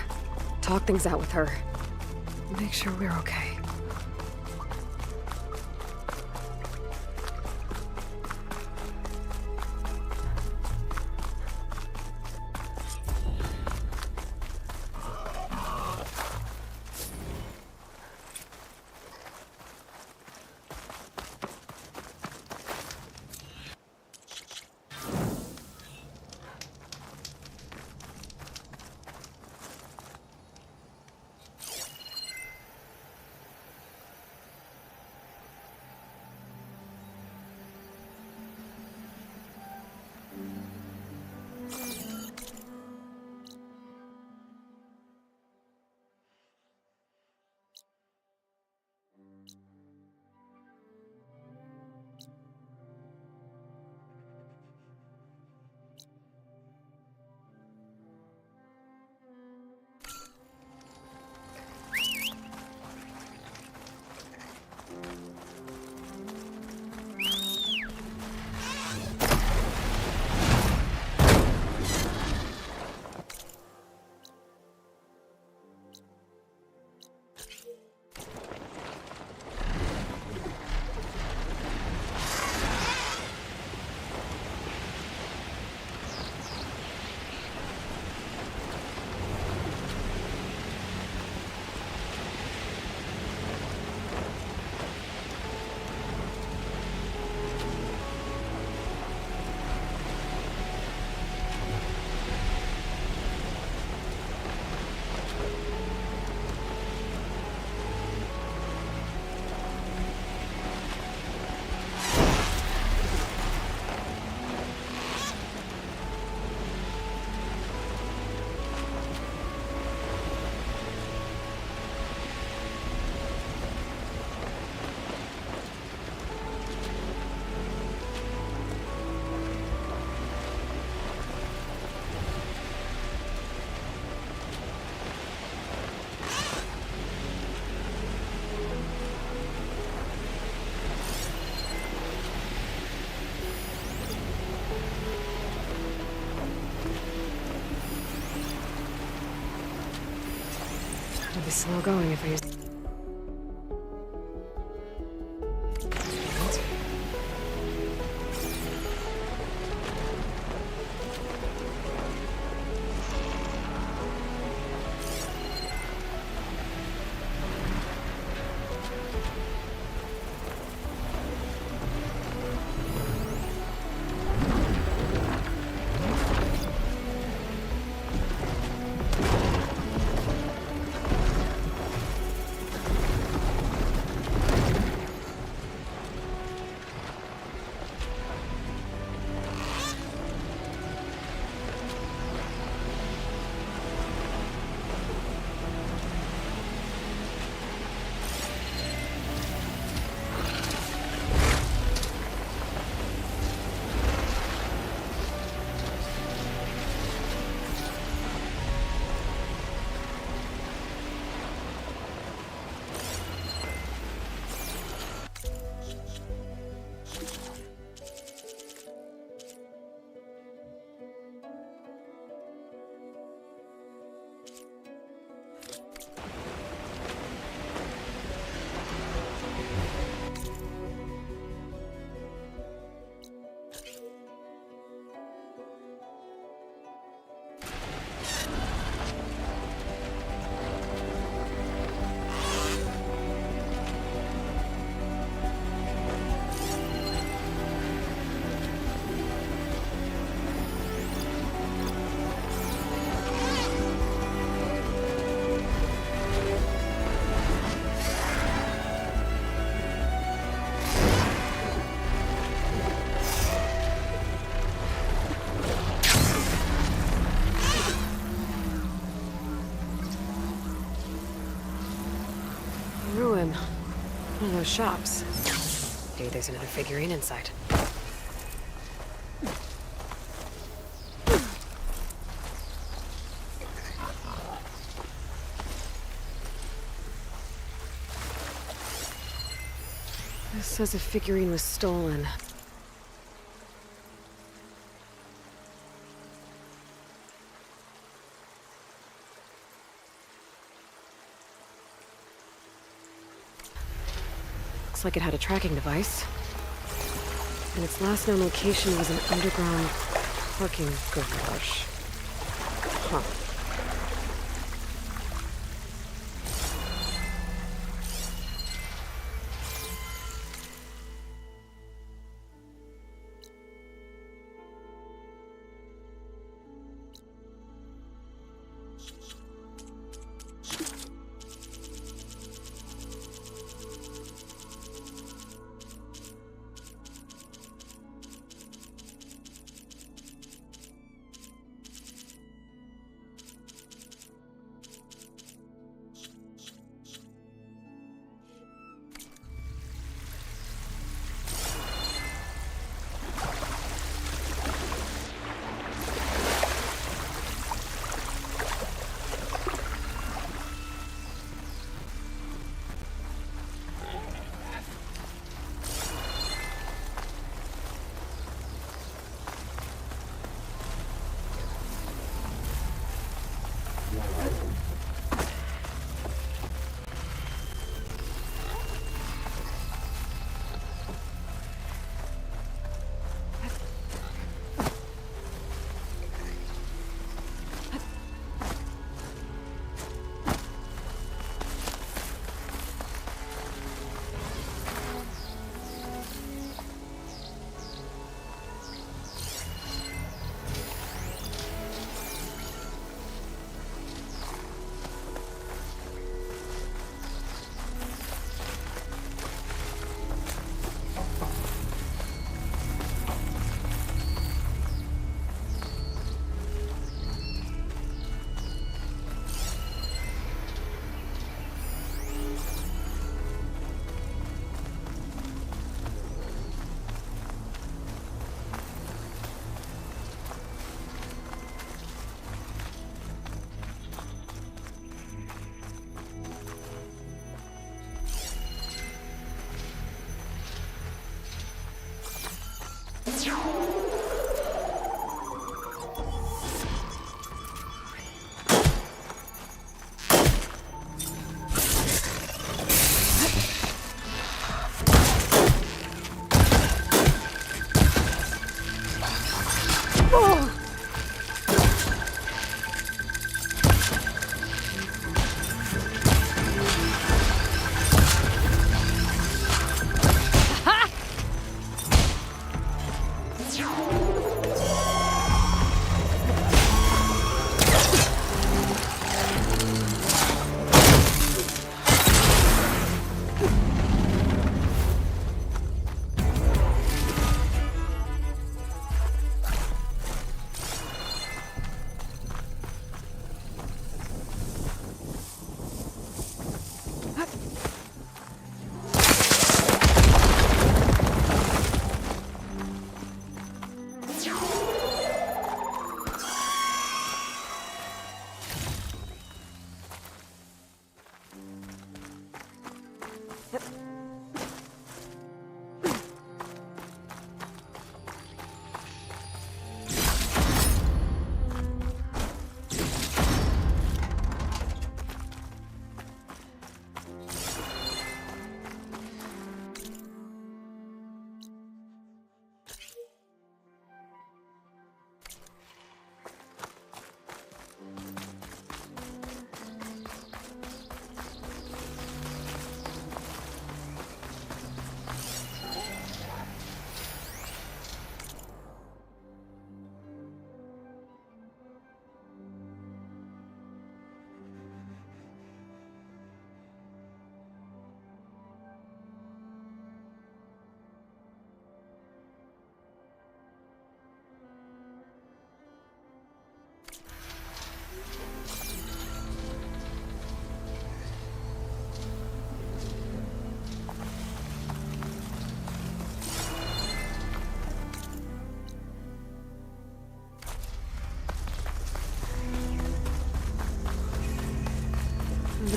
Talk things out with her. Make sure we're okay. It'll be slow going if I use... those shops. Maybe there's another figurine inside. This says a figurine was stolen. Looks like it had a tracking device. And its last known location was an underground parking garage. Huh.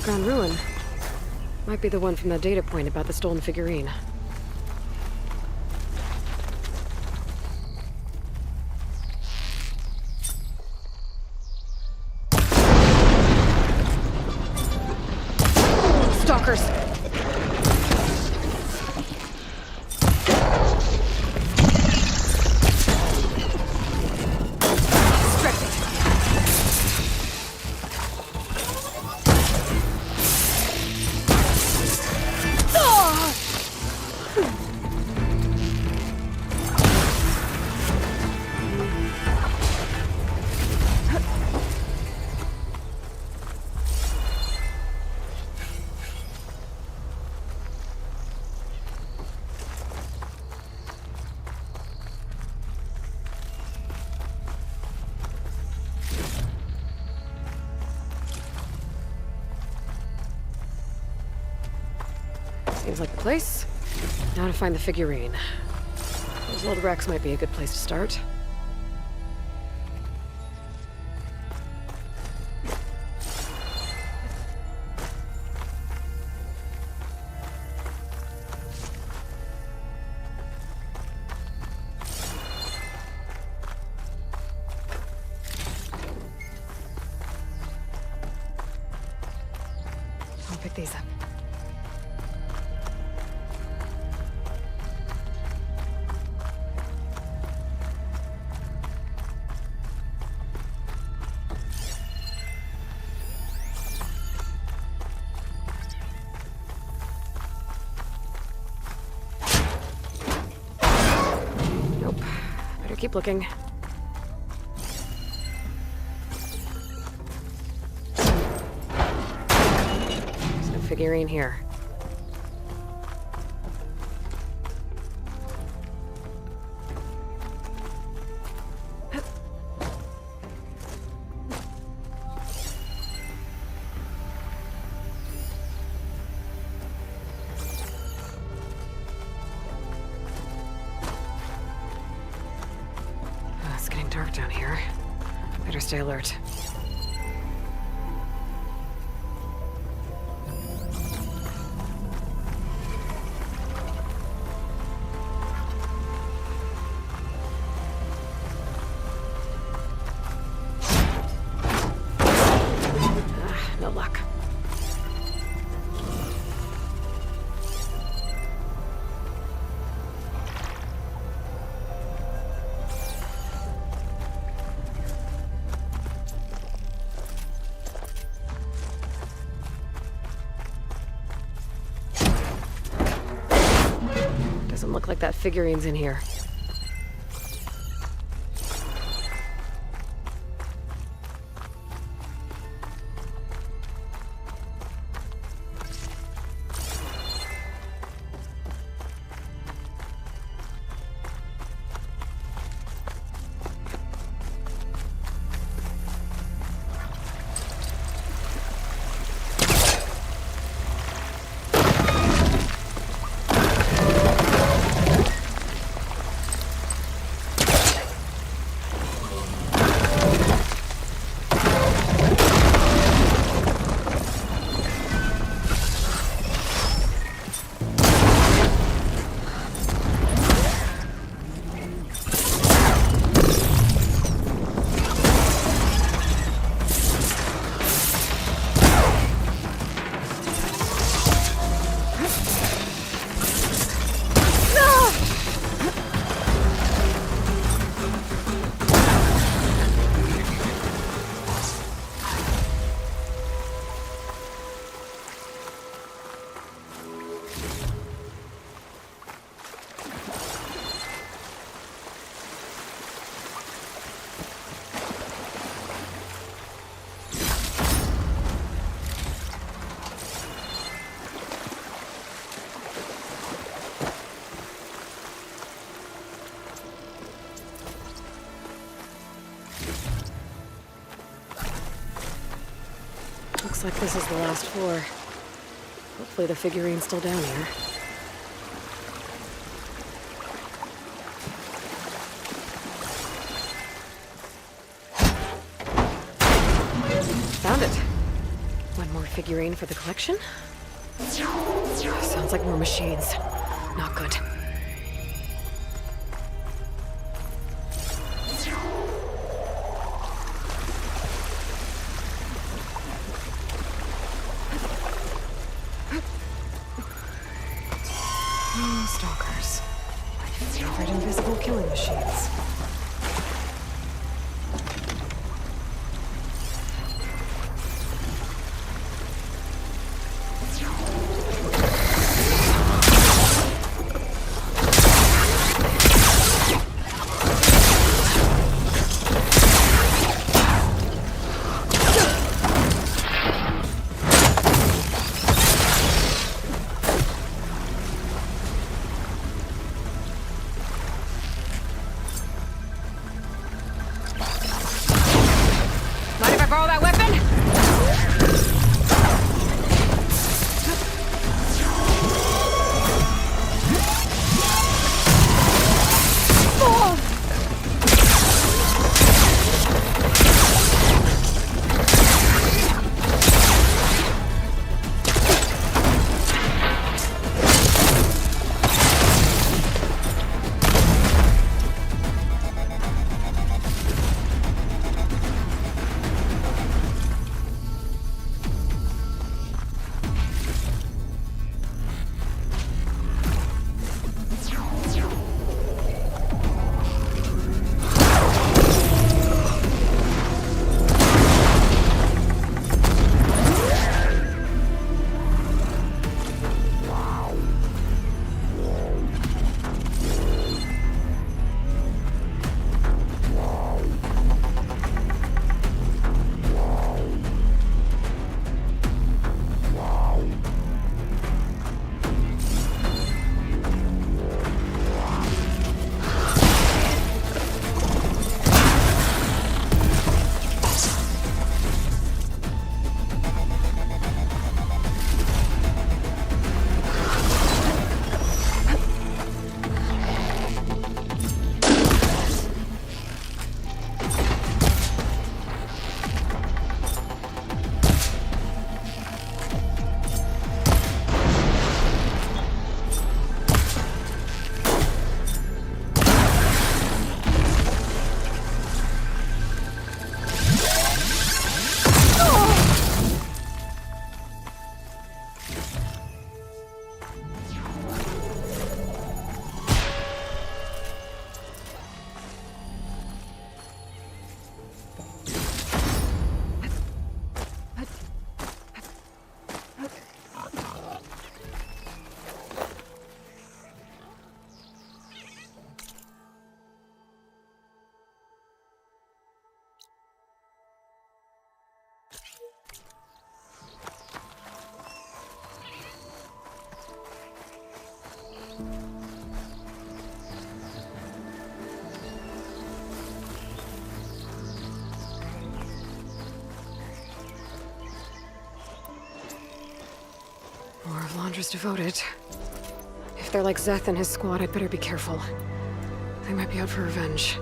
underground ruin. Might be the one from the data point about the stolen figurine. Stalkers! Seems like the place. Now to find the figurine. Those old wrecks might be a good place to start. I'll pick these up. Keep looking. There's no figurine here. Dark down here. Better stay alert. No luck. Doesn't look like that figurine's in here. Looks like this is the last floor. Hopefully the figurine's still down here. Found it. One more figurine for the collection? Sounds like more machines. Not good. Oh, stalkers. My favorite invisible killing machines. Borrow that weapon? More of Londra's devoted. If they're like Zeth and his squad, I'd better be careful. They might be out for revenge.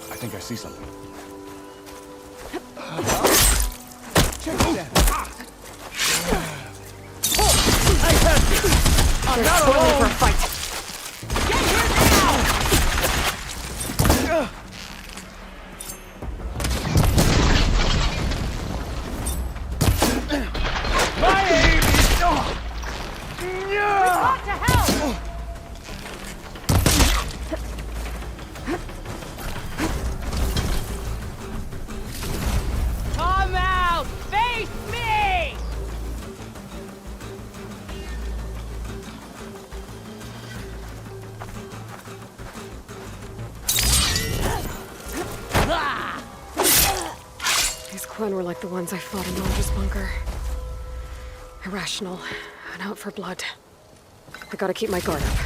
I think I see something. Check that. I'm not alone for a fight. Get here now! Clan were like the ones I fought in Londra's bunker. Irrational, and out for blood. I gotta keep my guard up.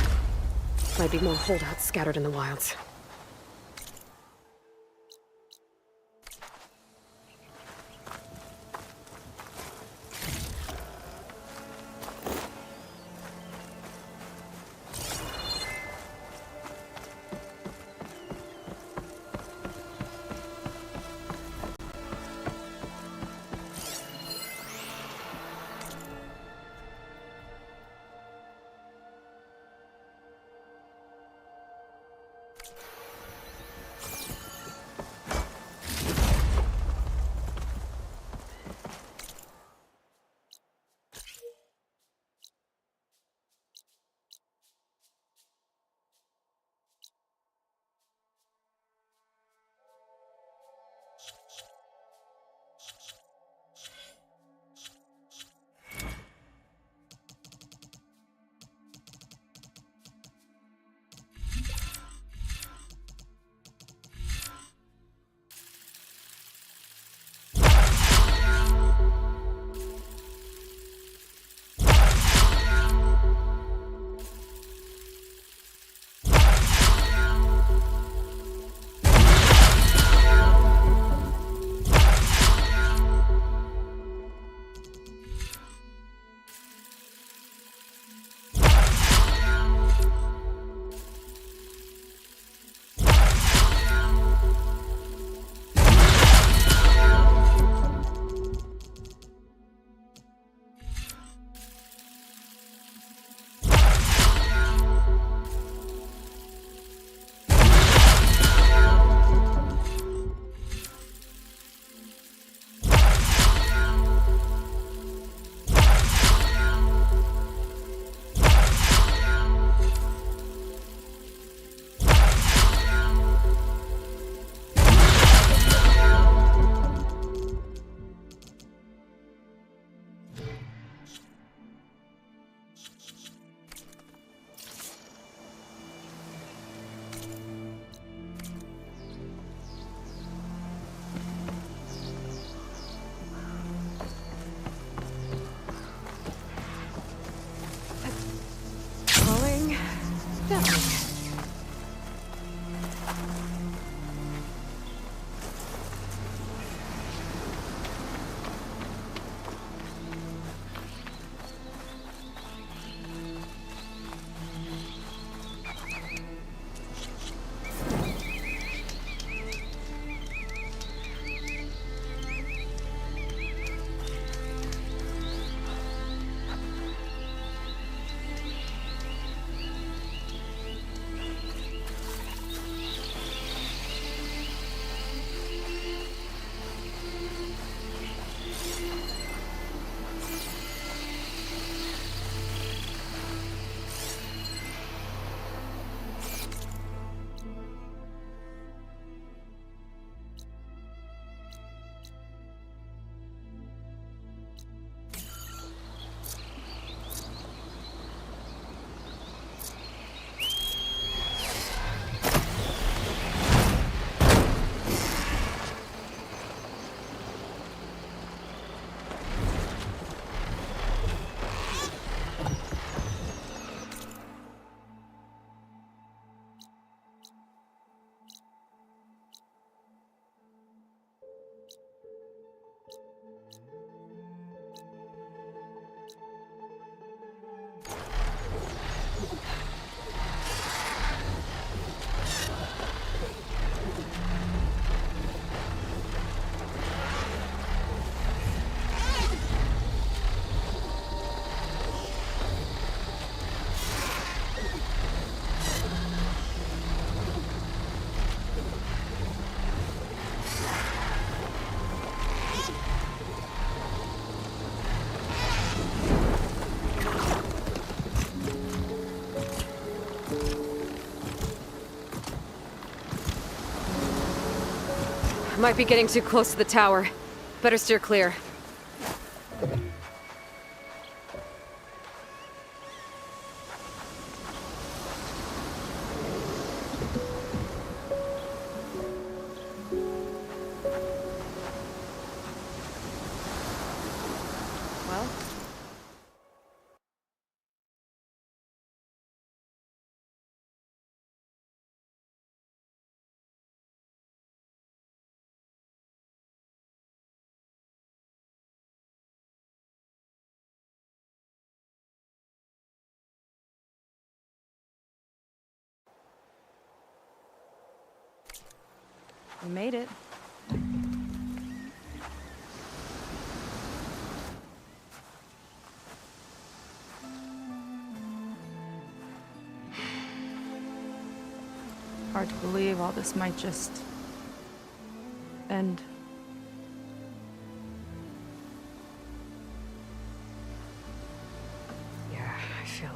Might be more holdouts scattered in the wilds. Might be getting too close to the tower. Better steer clear. We made it. Hard to believe all this might just end. Yeah, I feel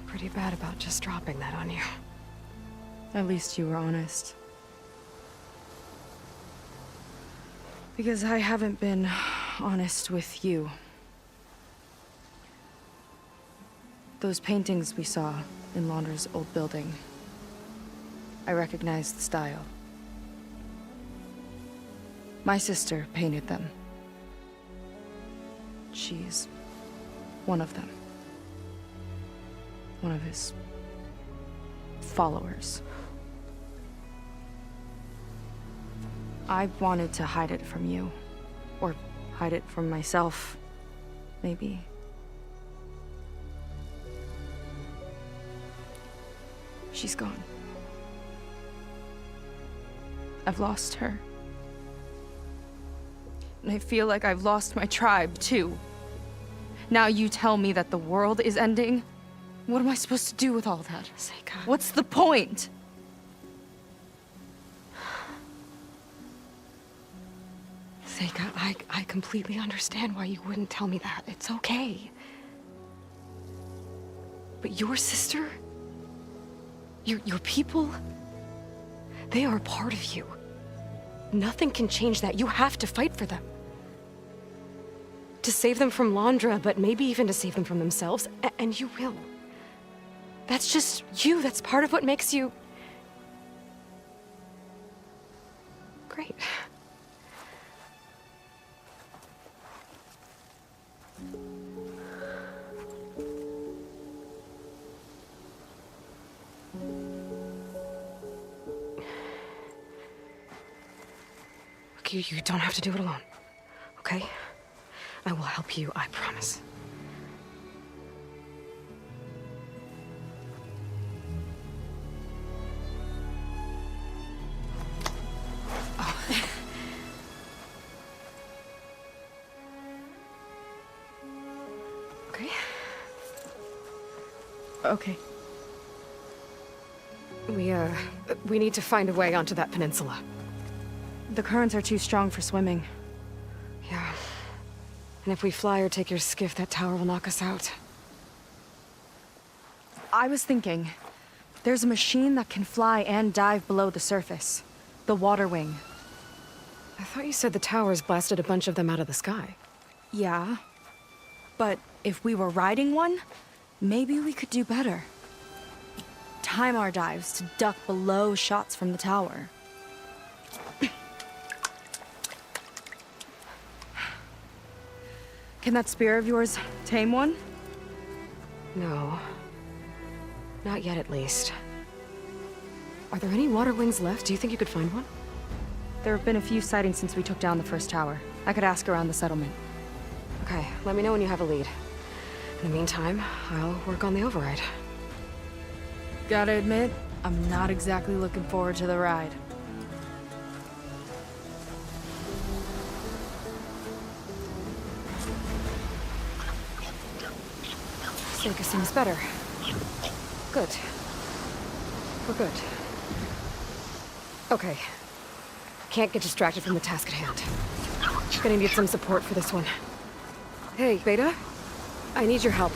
pretty bad about just dropping that on you. At least you were honest. Because I haven't been honest with you. Those paintings we saw in Launder's old building, I recognized the style. My sister painted them. She's one of them. One of his followers. I wanted to hide it from you. Or hide it from myself, maybe. She's gone. I've lost her. And I feel like I've lost my tribe, too. Now you tell me that the world is ending? What am I supposed to do with all that? Seika. What's the point? Seika, I completely understand why you wouldn't tell me that. It's okay. But your sister? Your people? They are a part of you. Nothing can change that. You have to fight for them. To save them from Londra, but maybe even to save them from themselves. And you will. That's just you. That's part of what makes you... great. You don't have to do it alone, okay? I will help you, I promise. Oh. Okay. Okay. We need to find a way onto that peninsula. The currents are too strong for swimming. Yeah. And if we fly or take your skiff, that tower will knock us out. I was thinking, there's a machine that can fly and dive below the surface. The water wing. I thought you said the towers blasted a bunch of them out of the sky. Yeah. But if we were riding one, maybe we could do better. Time our dives to duck below shots from the tower. Can that spear of yours tame one? No. Not yet, at least. Are there any water wings left? Do you think you could find one? There have been a few sightings since we took down the first tower. I could ask around the settlement. Okay, let me know when you have a lead. In the meantime, I'll work on the override. Gotta admit, I'm not exactly looking forward to the ride. Seika seems better. Good. We're good. Okay. Can't get distracted from the task at hand. Gonna need some support for this one. Hey, Beta? I need your help.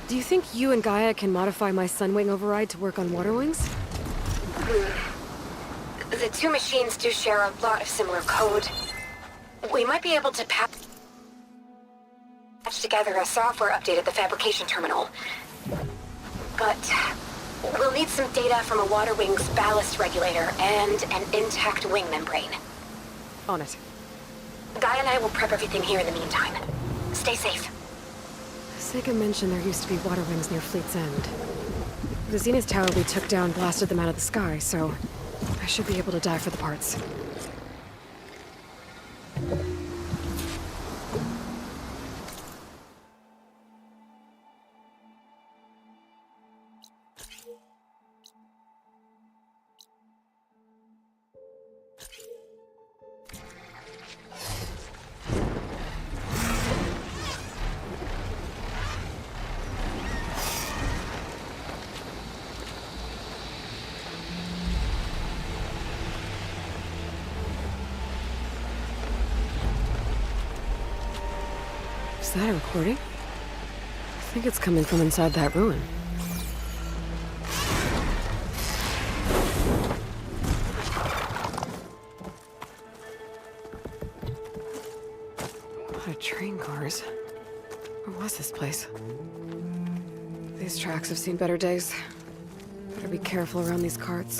Do you think you and Gaia can modify my Sunwing override to work on water wings? The two machines do share a lot of similar code. We might be able to patch together a software update at the fabrication terminal. But we'll need some data from a water wing's ballast regulator and an intact wing membrane. On it. Gaia and I will prep everything here in the meantime. Stay safe. Seika mentioned there used to be water wings near Fleet's End. The Zenith Tower we took down blasted them out of the sky, so I should be able to dive for the parts. Is that a recording? I think it's coming from inside that ruin. A lot of train cars. Where was this place? These tracks have seen better days. Better be careful around these carts.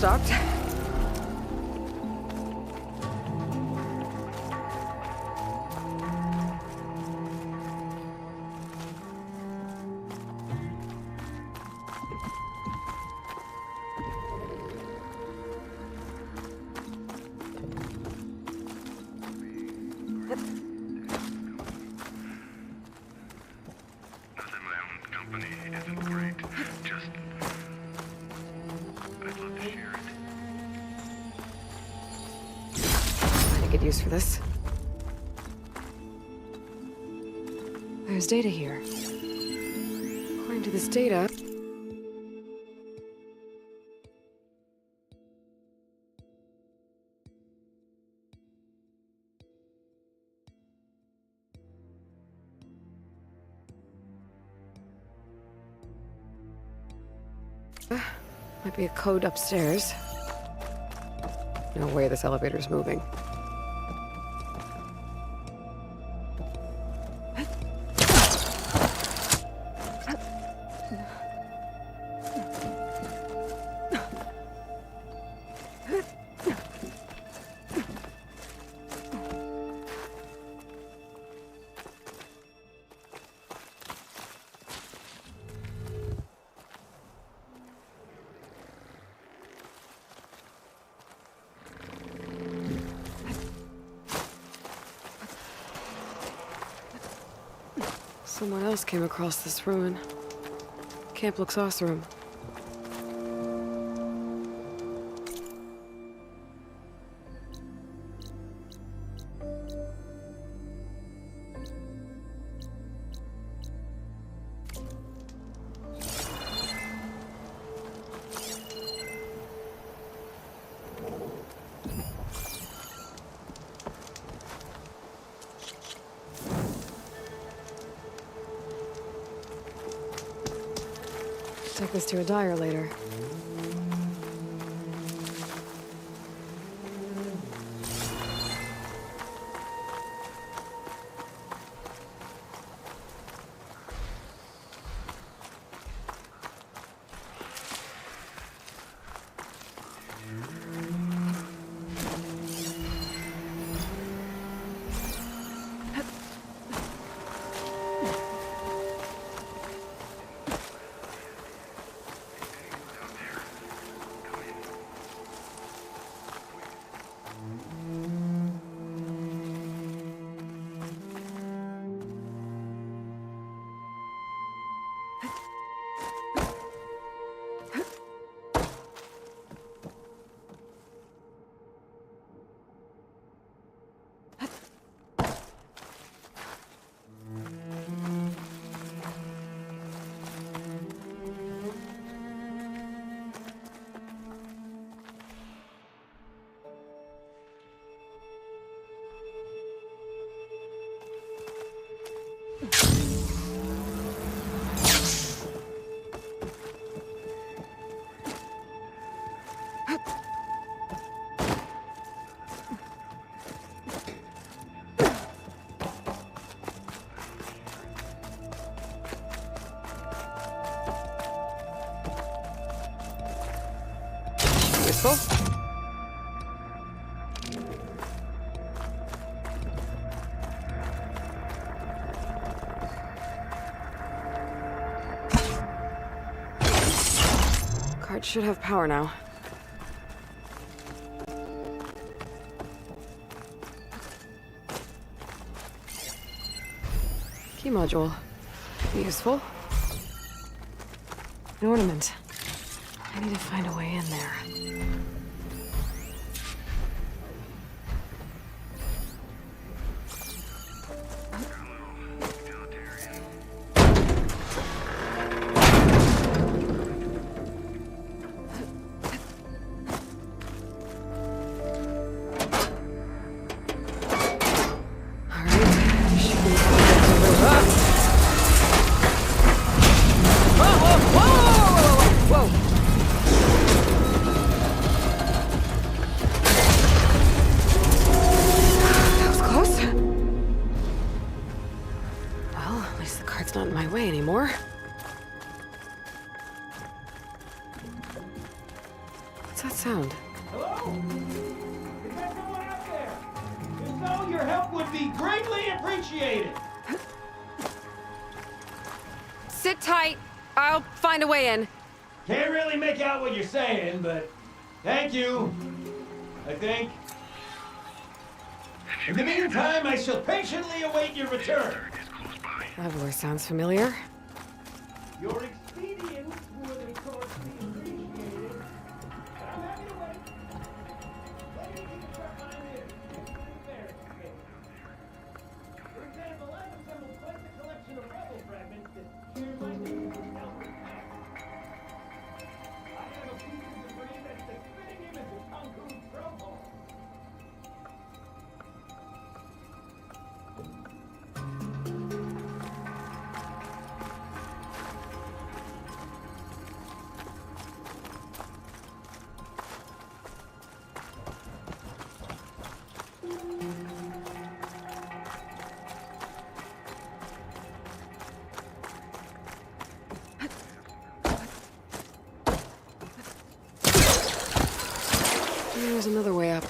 Stopped. Use for this. There's data here. According to this data... Might be a code upstairs. No way this elevator's moving. Someone else came across this ruin. Camp looks awesome. Take this to a dyer later. Useful. Cart should have power now. Key module. Useful. An ornament. I need to find a way in there. Not in my way anymore. What's that sound? Hello? Is there someone out there? If so, your help would be greatly appreciated. Sit tight. I'll find a way in. Can't really make out what you're saying, but thank you. I think. In the meantime, I shall patiently await your return. That voice sounds familiar. Your expedience would, of course, be appreciated. But I'm happy to wait. Let me keep your mind in. For example, I've assembled quite the collection of rebel fragments that share my name with Nelson Pack. I have a piece of debris that's the spitting image of Kangkun's stronghold. There's another way up.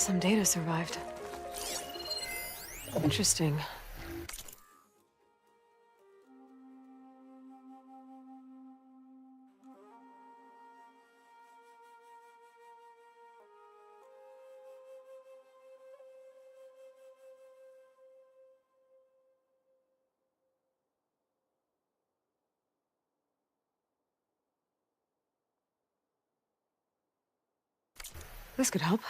Some data survived. Interesting. This could help.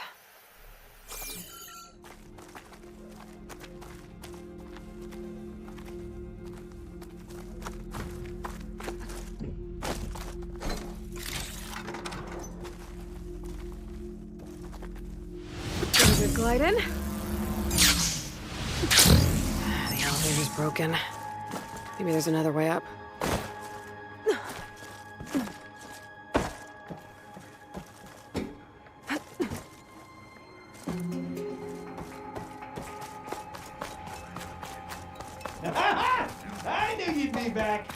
Is it glide in? The elevator's broken. Maybe there's another way up. I knew you'd be back.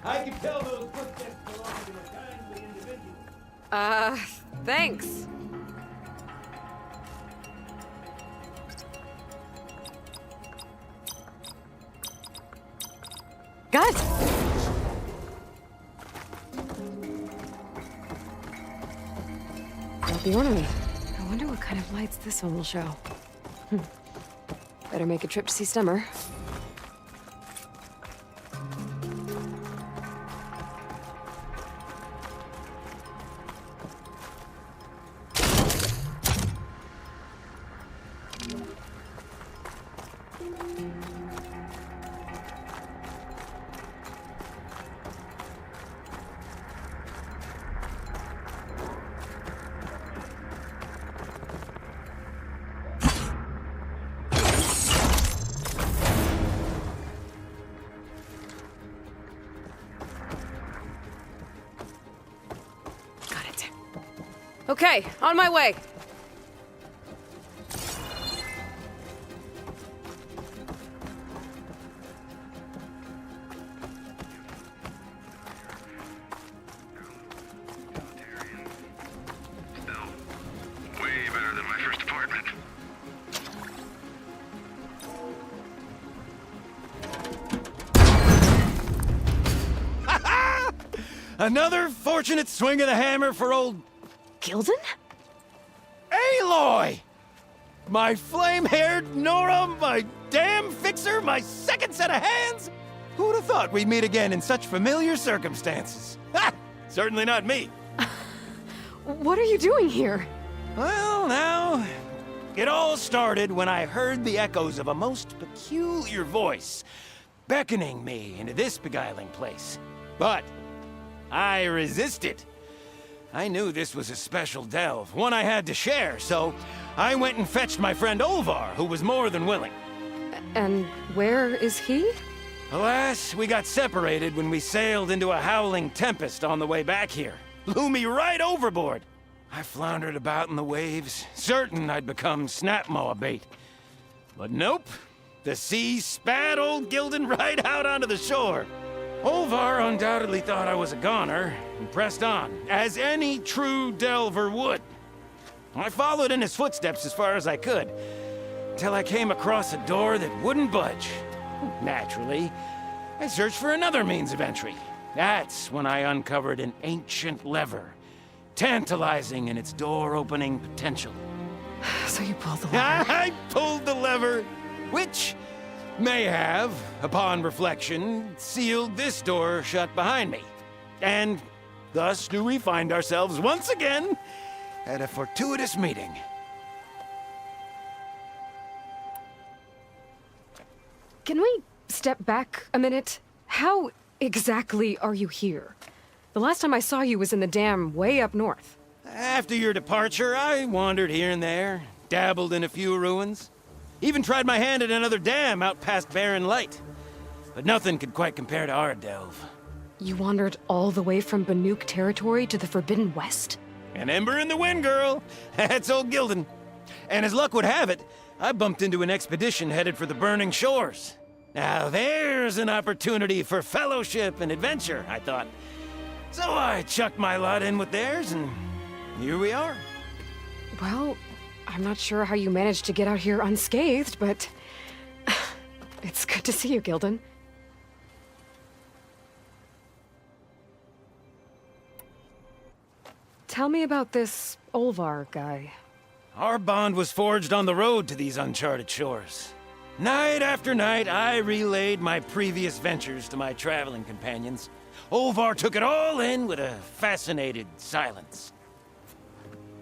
I could tell those footsteps belong to a kindly individual. Thanks. Guys! Got the ornament. I wonder what kind of lights this one will show. Better make a trip to see Stemmer. Okay, on my way. Way better than my first apartment. Another fortunate swing of the hammer for old Gildan? Aloy! My flame-haired Nora, my damn fixer, my second set of hands! Who'd have thought we'd meet again in such familiar circumstances? Ha! Certainly not me. What are you doing here? Well, now, it all started when I heard the echoes of a most peculiar voice beckoning me into this beguiling place. But I resisted. I knew this was a special delve, one I had to share, so I went and fetched my friend Olvar, who was more than willing. And where is he? Alas, we got separated when we sailed into a howling tempest on the way back here. Blew me right overboard. I floundered about in the waves, certain I'd become snapmaw bait. But nope, the sea spat old Gildan right out onto the shore. Olvar undoubtedly thought I was a goner, and pressed on, as any true delver would. I followed in his footsteps as far as I could, till I came across a door that wouldn't budge. Naturally, I searched for another means of entry. That's when I uncovered an ancient lever, tantalizing in its door-opening potential. So you pulled the lever? I pulled the lever, which may have, upon reflection, sealed this door shut behind me. And thus do we find ourselves once again at a fortuitous meeting. Can we step back a minute? How exactly are you here? The last time I saw you was in the dam way up north. After your departure, I wandered here and there, dabbled in a few ruins. Even tried my hand at another dam out past Barren Light. But nothing could quite compare to our delve. You wandered all the way from Banuk territory to the Forbidden West? An ember in the wind, girl. That's old Gildan. And as luck would have it, I bumped into an expedition headed for the Burning Shores. Now there's an opportunity for fellowship and adventure, I thought. So I chucked my lot in with theirs, and here we are. Well, I'm not sure how you managed to get out here unscathed, but it's good to see you, Gildan. Tell me about this Olvar guy. Our bond was forged on the road to these uncharted shores. Night after night, I relayed my previous ventures to my traveling companions. Olvar took it all in with a fascinated silence.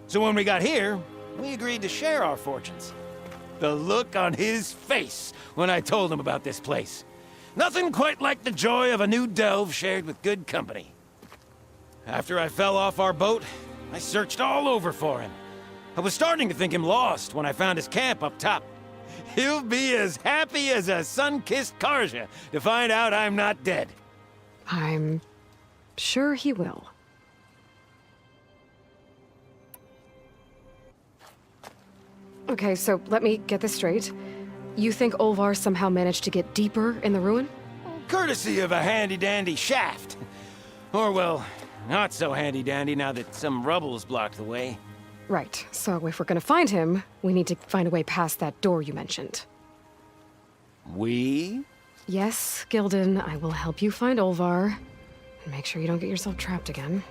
So when we got here, we agreed to share our fortunes. The look on his face when I told him about this place. Nothing quite like the joy of a new delve shared with good company. After I fell off our boat, I searched all over for him. I was starting to think him lost when I found his camp up top. He'll be as happy as a sun-kissed Karja to find out I'm not dead. I'm sure he will. Okay, so let me get this straight. You think Olvar somehow managed to get deeper in the ruin? Courtesy of a handy-dandy shaft. Or, well, not so handy-dandy now that some rubble's blocked the way. Right, so if we're gonna find him, we need to find a way past that door you mentioned. We? Yes, Gildan, I will help you find Olvar. And make sure you don't get yourself trapped again.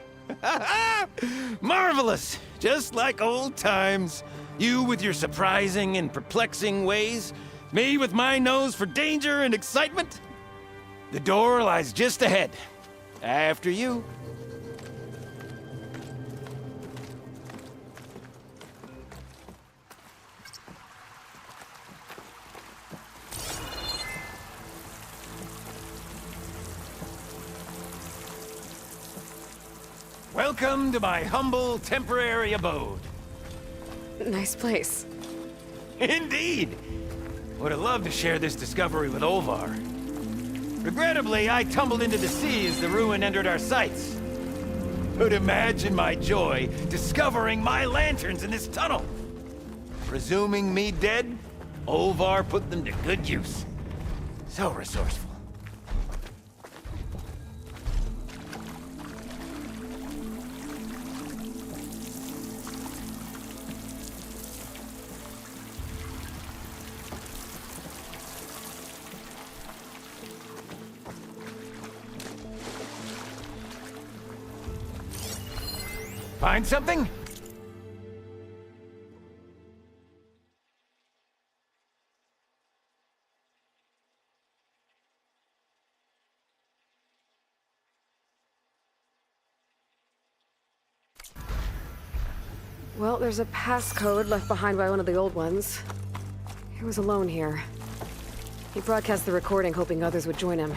Marvelous! Just like old times. You with your surprising and perplexing ways. Me with my nose for danger and excitement. The door lies just ahead. After you. Welcome to my humble, temporary abode. Nice place. Indeed! Would have loved to share this discovery with Olvar. Regrettably, I tumbled into the sea as the ruin entered our sights. Could imagine my joy discovering my lanterns in this tunnel. Presuming me dead, Olvar put them to good use. So resourceful. Find something? Well, there's a passcode left behind by one of the old ones. He was alone here. He broadcast the recording hoping others would join him.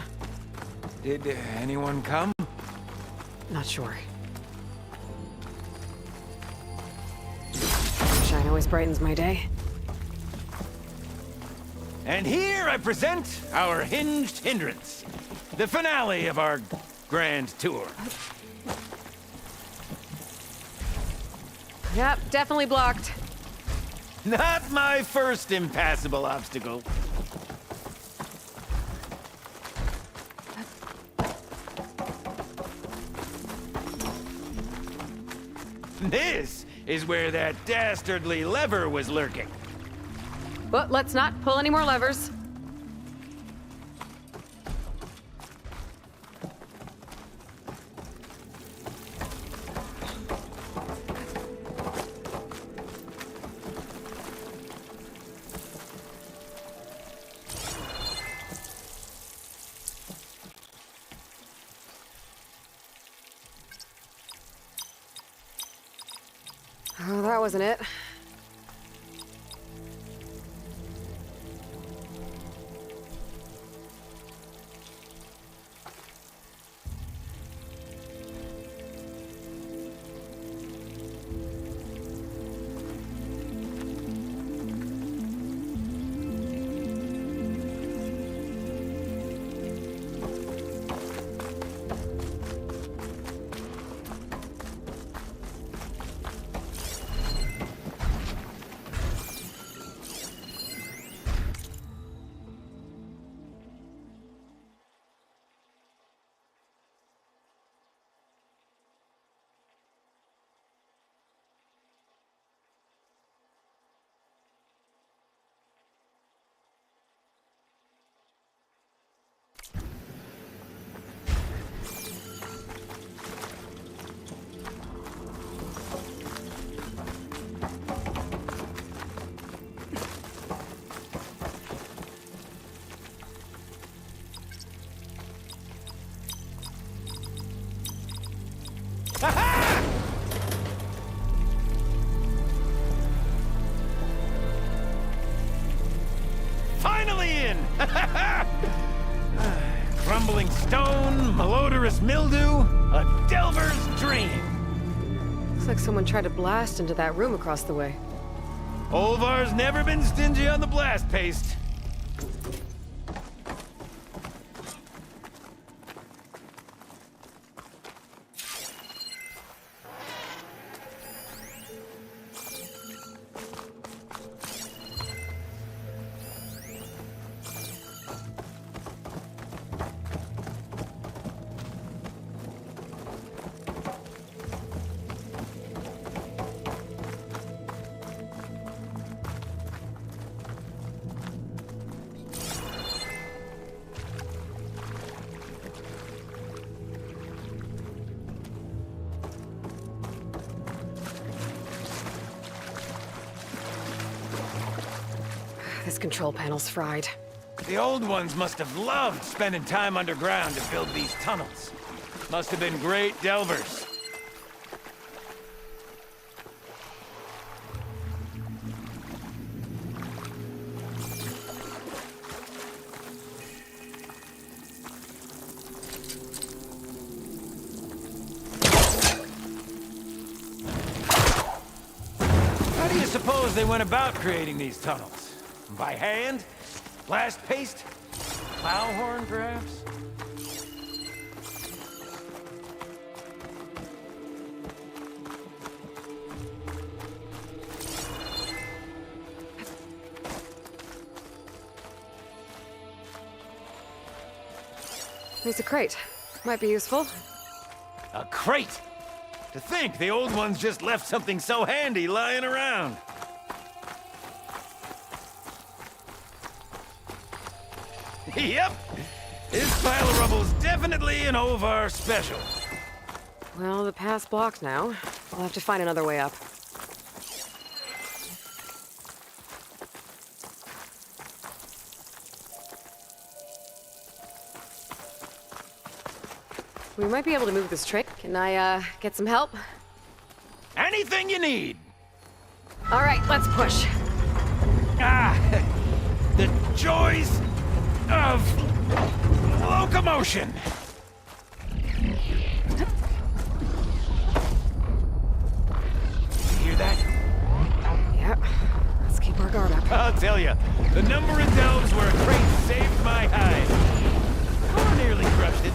Did anyone come? Not sure. Shine always brightens my day. And here I present our hinged hindrance. The finale of our grand tour. Yep, definitely blocked. Not my first impassable obstacle. This is where that dastardly lever was lurking. But let's not pull any more levers. Oh, that wasn't it. again! Crumbling stone, malodorous mildew, a delver's dream. Looks like someone tried to blast into that room across the way. Olvar's never been stingy on the blast paste. This control panel's fried. The old ones must have loved spending time underground to build these tunnels. Must have been great delvers. How do you suppose they went about creating these tunnels? By hand? Blast paste? Plow horn, perhaps? There's a crate. Might be useful. A crate? To think the old ones just left something so handy lying around. Yep. This pile of rubble's definitely an Olvar special. Well, the path's blocked now. I'll have to find another way up. We might be able to move this train. Can I, get some help? Anything you need. All right, let's push. The joys of locomotion. Hear that? Yep. Let's keep our guard up. I'll tell you, the number of delves where a crate saved my hide. Or nearly crushed it.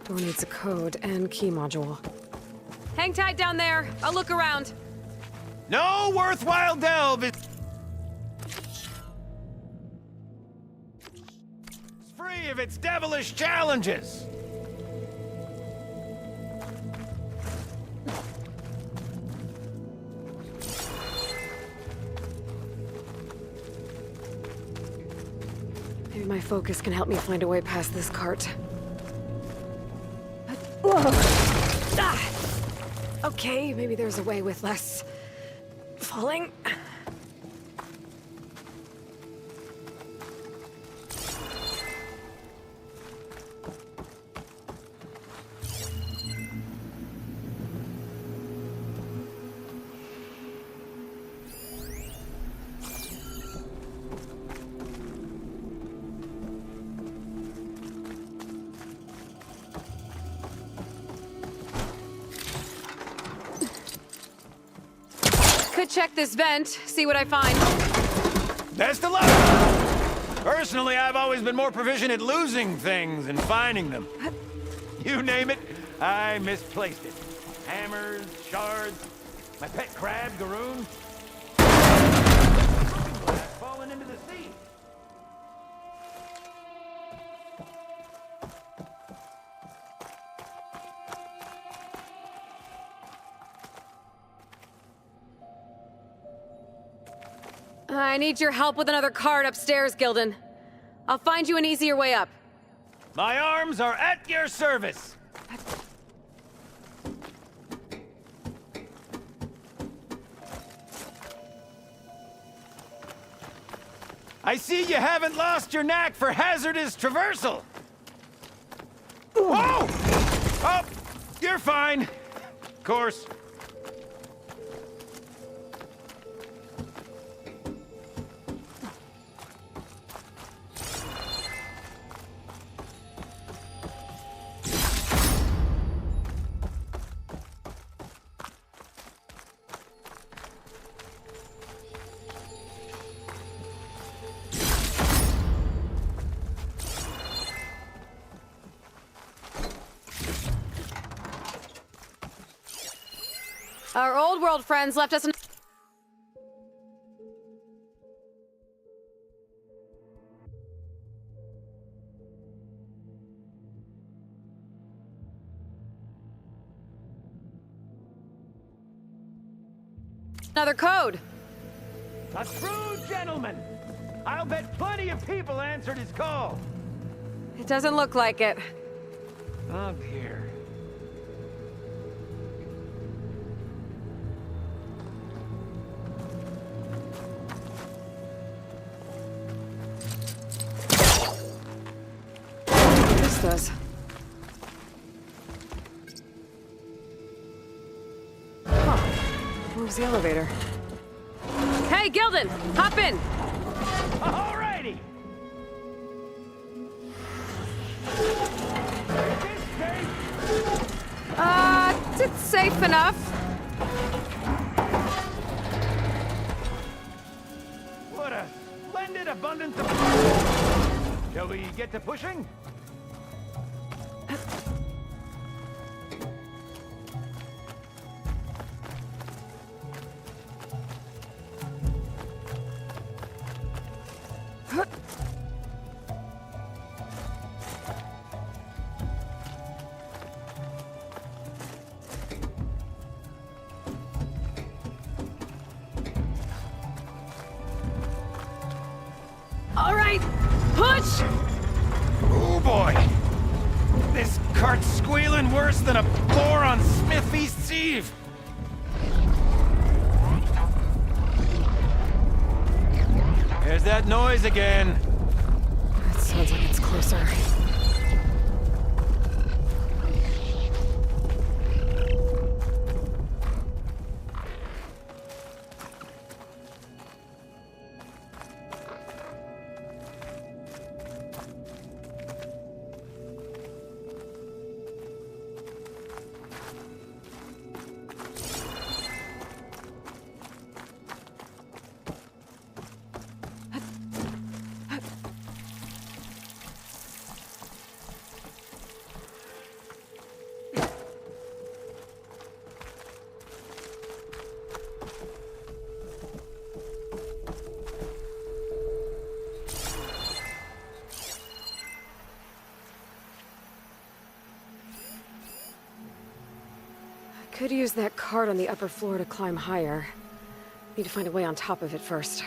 Door needs a code and key module. Hang tight down there. I'll look around. No worthwhile delve is free of its devilish challenges. Maybe my focus can help me find a way past this cart. Okay, maybe there's a way with less falling. Could check this vent, see what I find. Best of luck! Personally, I've always been more proficient at losing things than finding them. You name it, I misplaced it. Hammers, shards, my pet crab, Garoon. Falling into the sea. I need your help with another cart upstairs, Gildan. I'll find you an easier way up. My arms are at your service. I see you haven't lost your knack for hazardous traversal. You're fine. Of course. Our old world friends left us another code. A true gentleman! I'll bet plenty of people answered his call. It doesn't look like it. Oh dear. This does. Huh. Where's the elevator? Hey, Gildan! Hop in! Alrighty! Is this safe? It's safe enough. What a splendid abundance of... Shall we get to pushing? All right, push! Oh boy! This cart's squealing worse than a boar on Smith Feast's Eve! There's that noise again. It sounds like it's closer. Could use that cart on the upper floor to climb higher. Need to find a way on top of it first.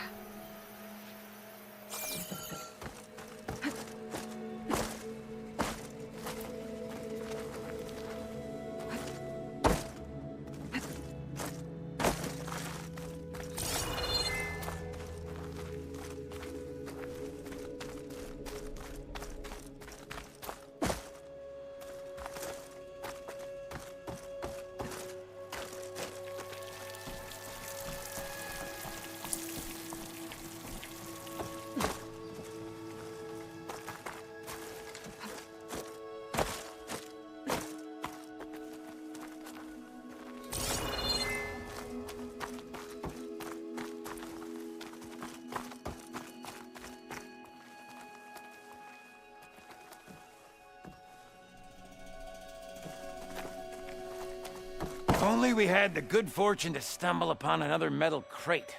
If only we had the good fortune to stumble upon another metal crate.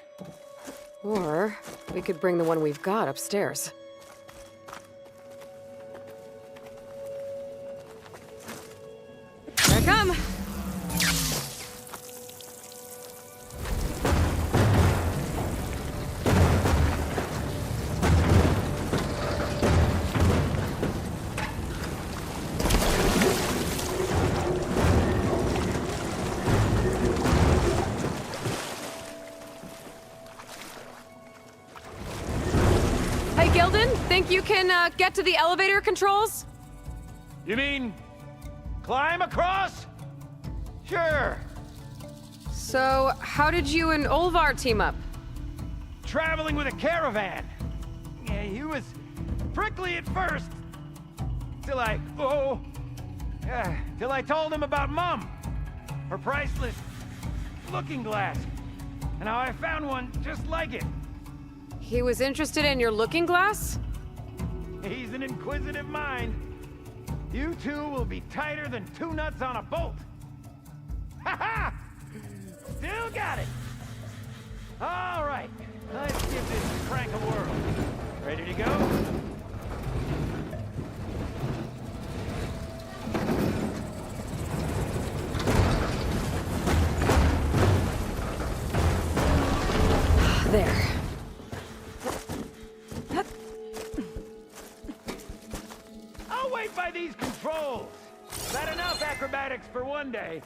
Or we could bring the one we've got upstairs. Here I come! Hey, Gildan, think you can get to the elevator controls? You mean... climb across? Sure. So, how did you and Olvar team up? Traveling with a caravan. Yeah, he was prickly at first. Till I told him about Mom. Her priceless looking glass. And how I found one just like it. He was interested in your looking glass? He's an inquisitive mind. You two will be tighter than two nuts on a bolt. Ha ha! Still got it. All right, let's give this prank a whirl. Ready to go? There. I'll wait by these controls. That enough acrobatics for one day.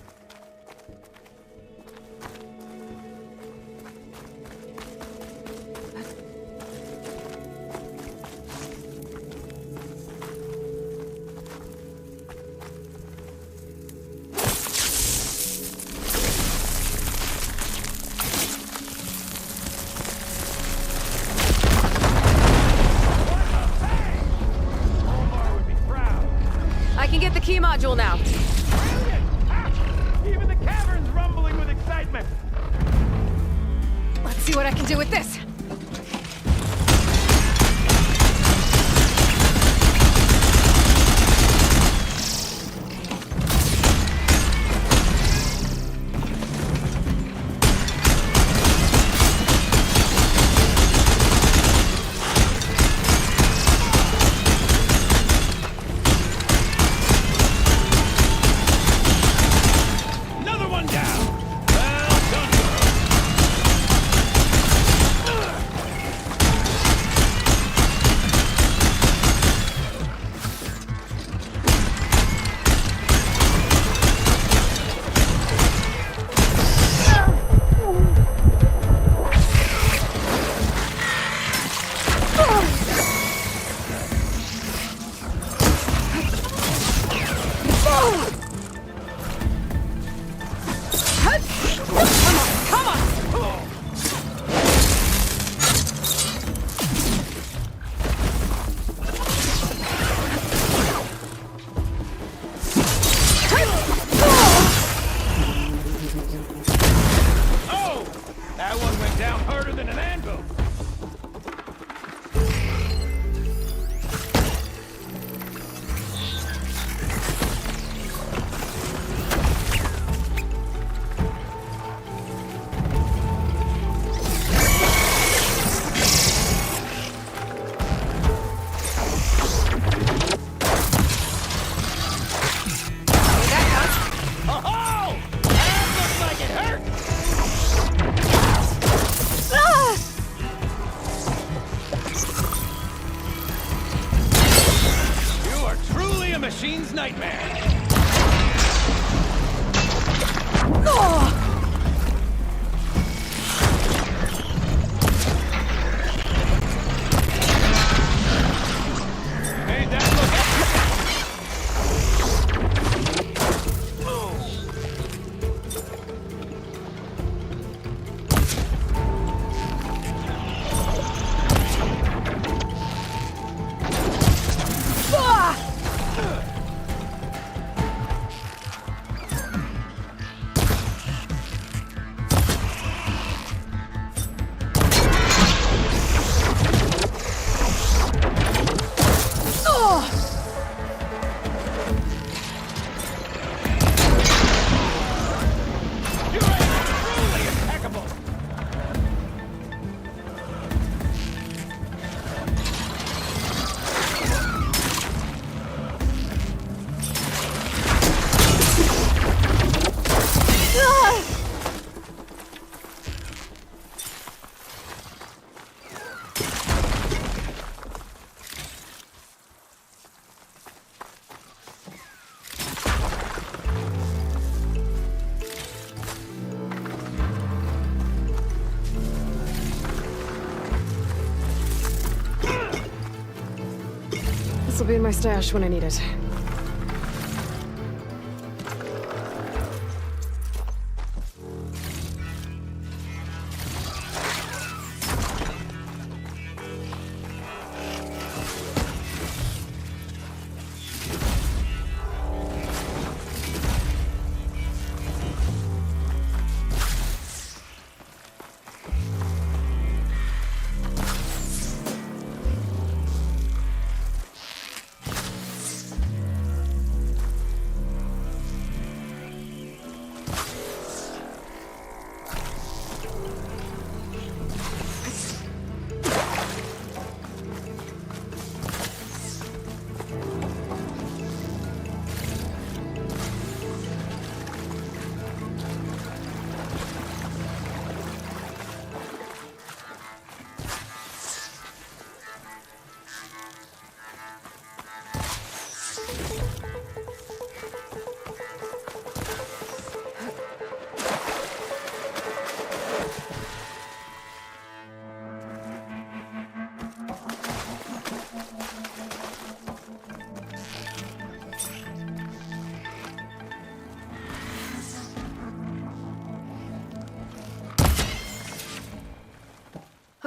Key module now. Brilliant! Ah, even the cavern's rumbling with excitement. Let's see what I can do with this. machine's nightmare. Ain't that This will be in my stash when I need it.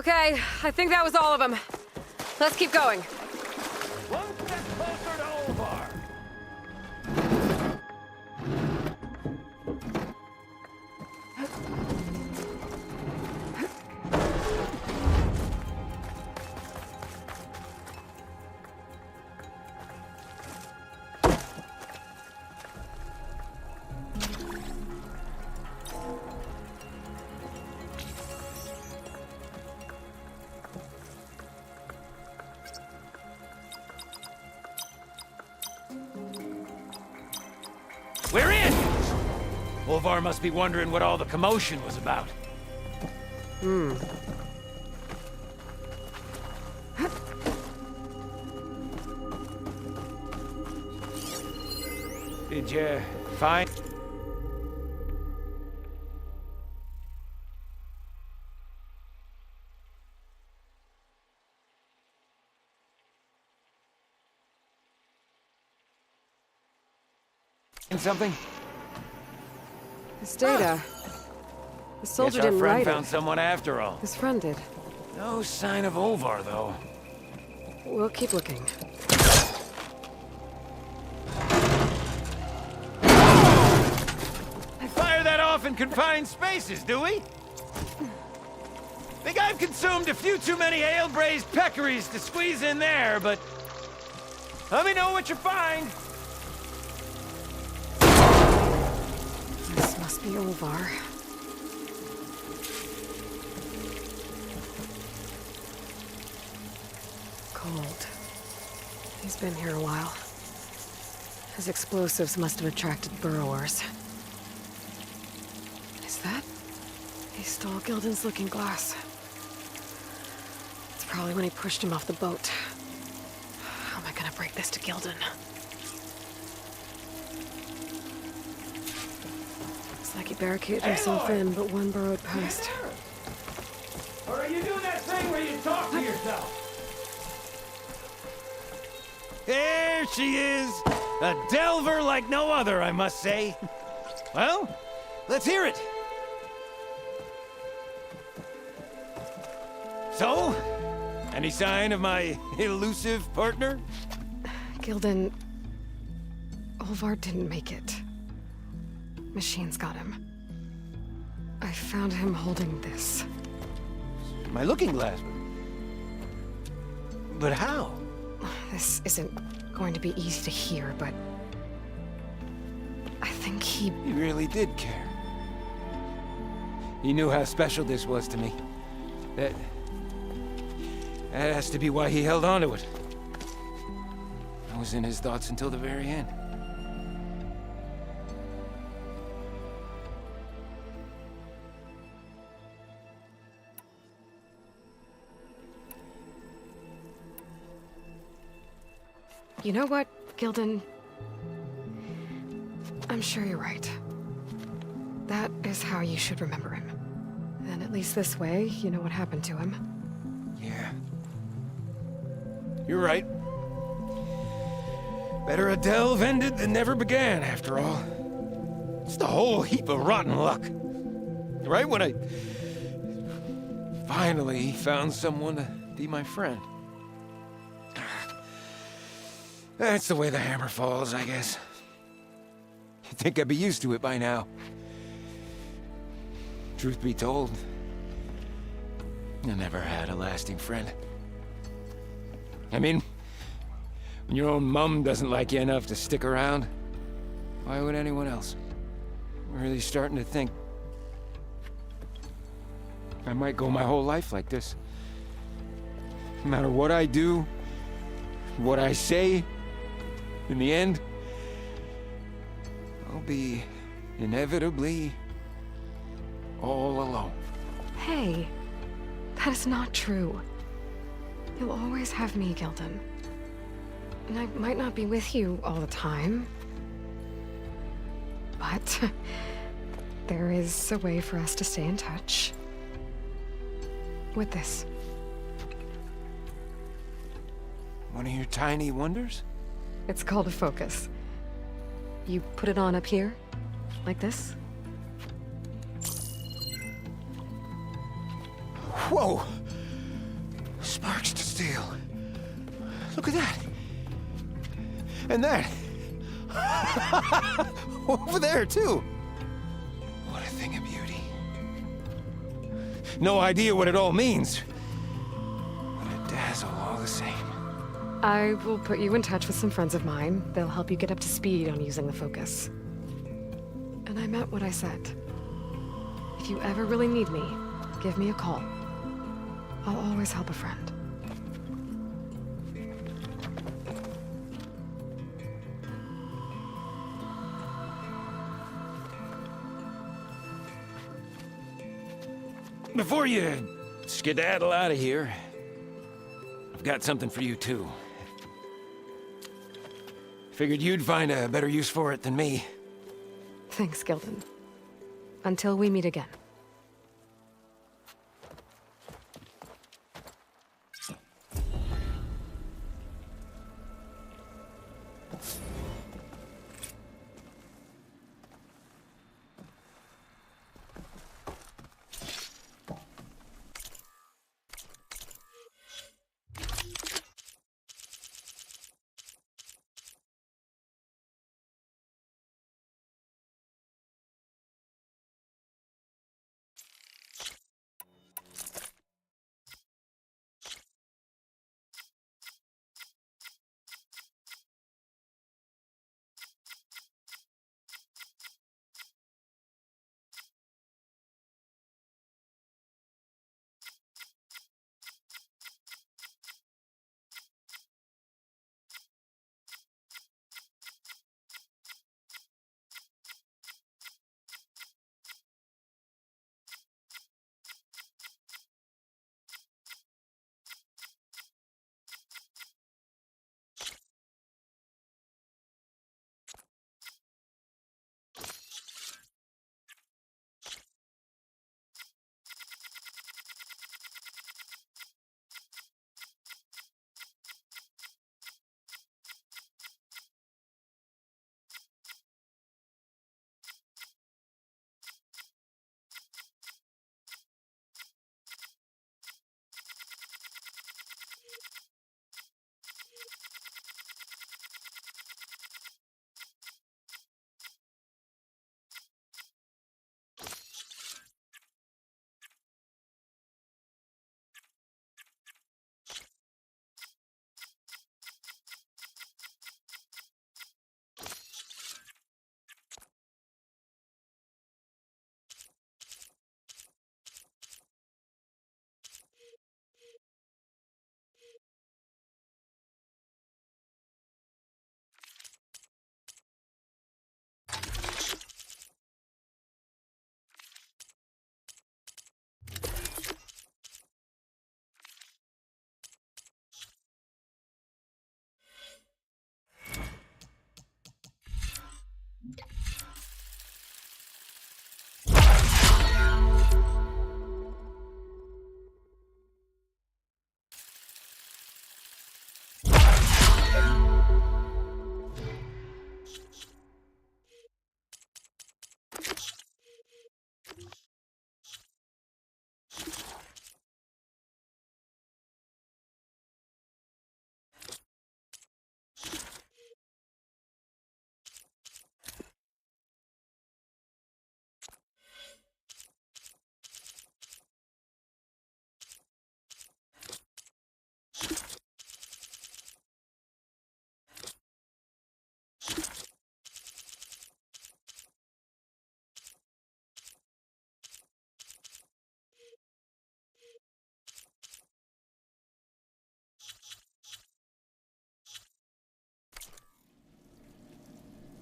Okay, I think that was all of them. Let's keep going. One step closer to Olvar. We're in! Olvar must be wondering what all the commotion was about. Did you find... something? This data. The soldier Guess our didn't friend write found it. someone after all. His friend did. No sign of Olvar, though. We'll keep looking. Fire that off in confined spaces, do we? Think I've consumed a few too many ale-braised peccaries to squeeze in there, but... let me know what you find. This must be Olvar. Cold. He's been here a while. His explosives must have attracted burrowers. Is that? He stole Gildan's looking glass. It's probably when he pushed him off the boat. How am I gonna break this to Gildan? Looks like he barricaded himself in, but one burrowed past. Or are you doing that thing where you talk to yourself? There she is! A delver like no other, I must say. Well, let's hear it. So, any sign of my elusive partner? Gildan... Olvar didn't make it. Machines got him. I found him holding this. My looking glass. But how? This isn't going to be easy to hear, but... I think he... He really did care. He knew how special this was to me. That has to be why he held on to it. I was in his thoughts until the very end. You know what, Gildan? I'm sure you're right. That is how you should remember him. And at least this way, you know what happened to him. Yeah. You're right. Better a delve ended than never began, after all. Just a whole heap of rotten luck. Right when I finally found someone to be my friend. That's the way the hammer falls, I guess. You'd think I'd be used to it by now. Truth be told, I never had a lasting friend. I mean, when your own mum doesn't like you enough to stick around, why would anyone else? I'm really starting to think I might go my whole life like this. No matter what I do, what I say, in the end, I'll be inevitably all alone. Hey, that is not true. You'll always have me, Gildan. And I might not be with you all the time. But there is a way for us to stay in touch. With this. One of your tiny wonders? It's called a focus. You put it on up here, like this. Whoa! Sparks to steel. Look at that. And that. Over there, too. What a thing of beauty. No idea what it all means. But it dazzle all the same. I will put you in touch with some friends of mine. They'll help you get up to speed on using the focus. And I meant what I said. If you ever really need me, give me a call. I'll always help a friend. Before you skedaddle out of here, I've got something for you, too. Figured you'd find a better use for it than me. Thanks, Gildan. Until we meet again.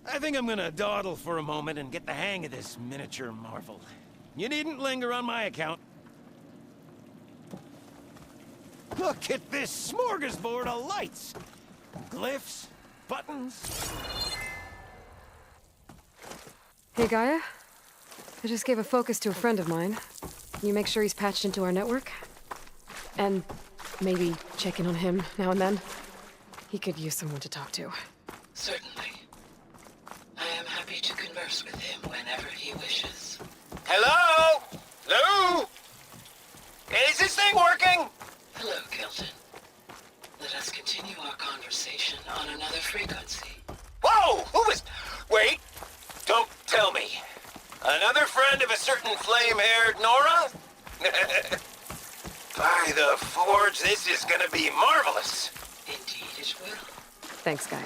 I think I'm gonna dawdle for a moment and get the hang of this miniature marvel. You needn't linger on my account. Look at this smorgasbord of lights! Glyphs, buttons... Hey, Gaia. I just gave a focus to a friend of mine. Can you make sure he's patched into our network? And maybe check in on him now and then? He could use someone to talk to. Certainly. I am happy to converse with him whenever he wishes. Hello? Lou? Is this thing working? Hello, Kelton. frequency. Whoa! Who was... Wait! Don't tell me. Another friend of a certain flame-haired Nora? By the Forge, this is gonna be marvelous. Indeed it will. Thanks, Gaia.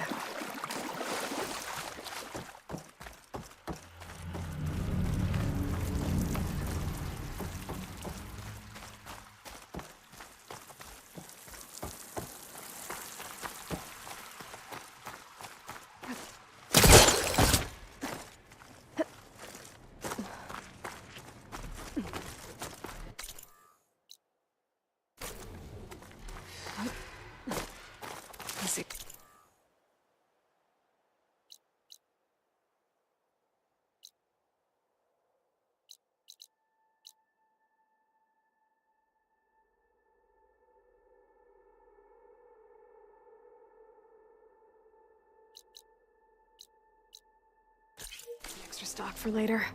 Extra stock for later.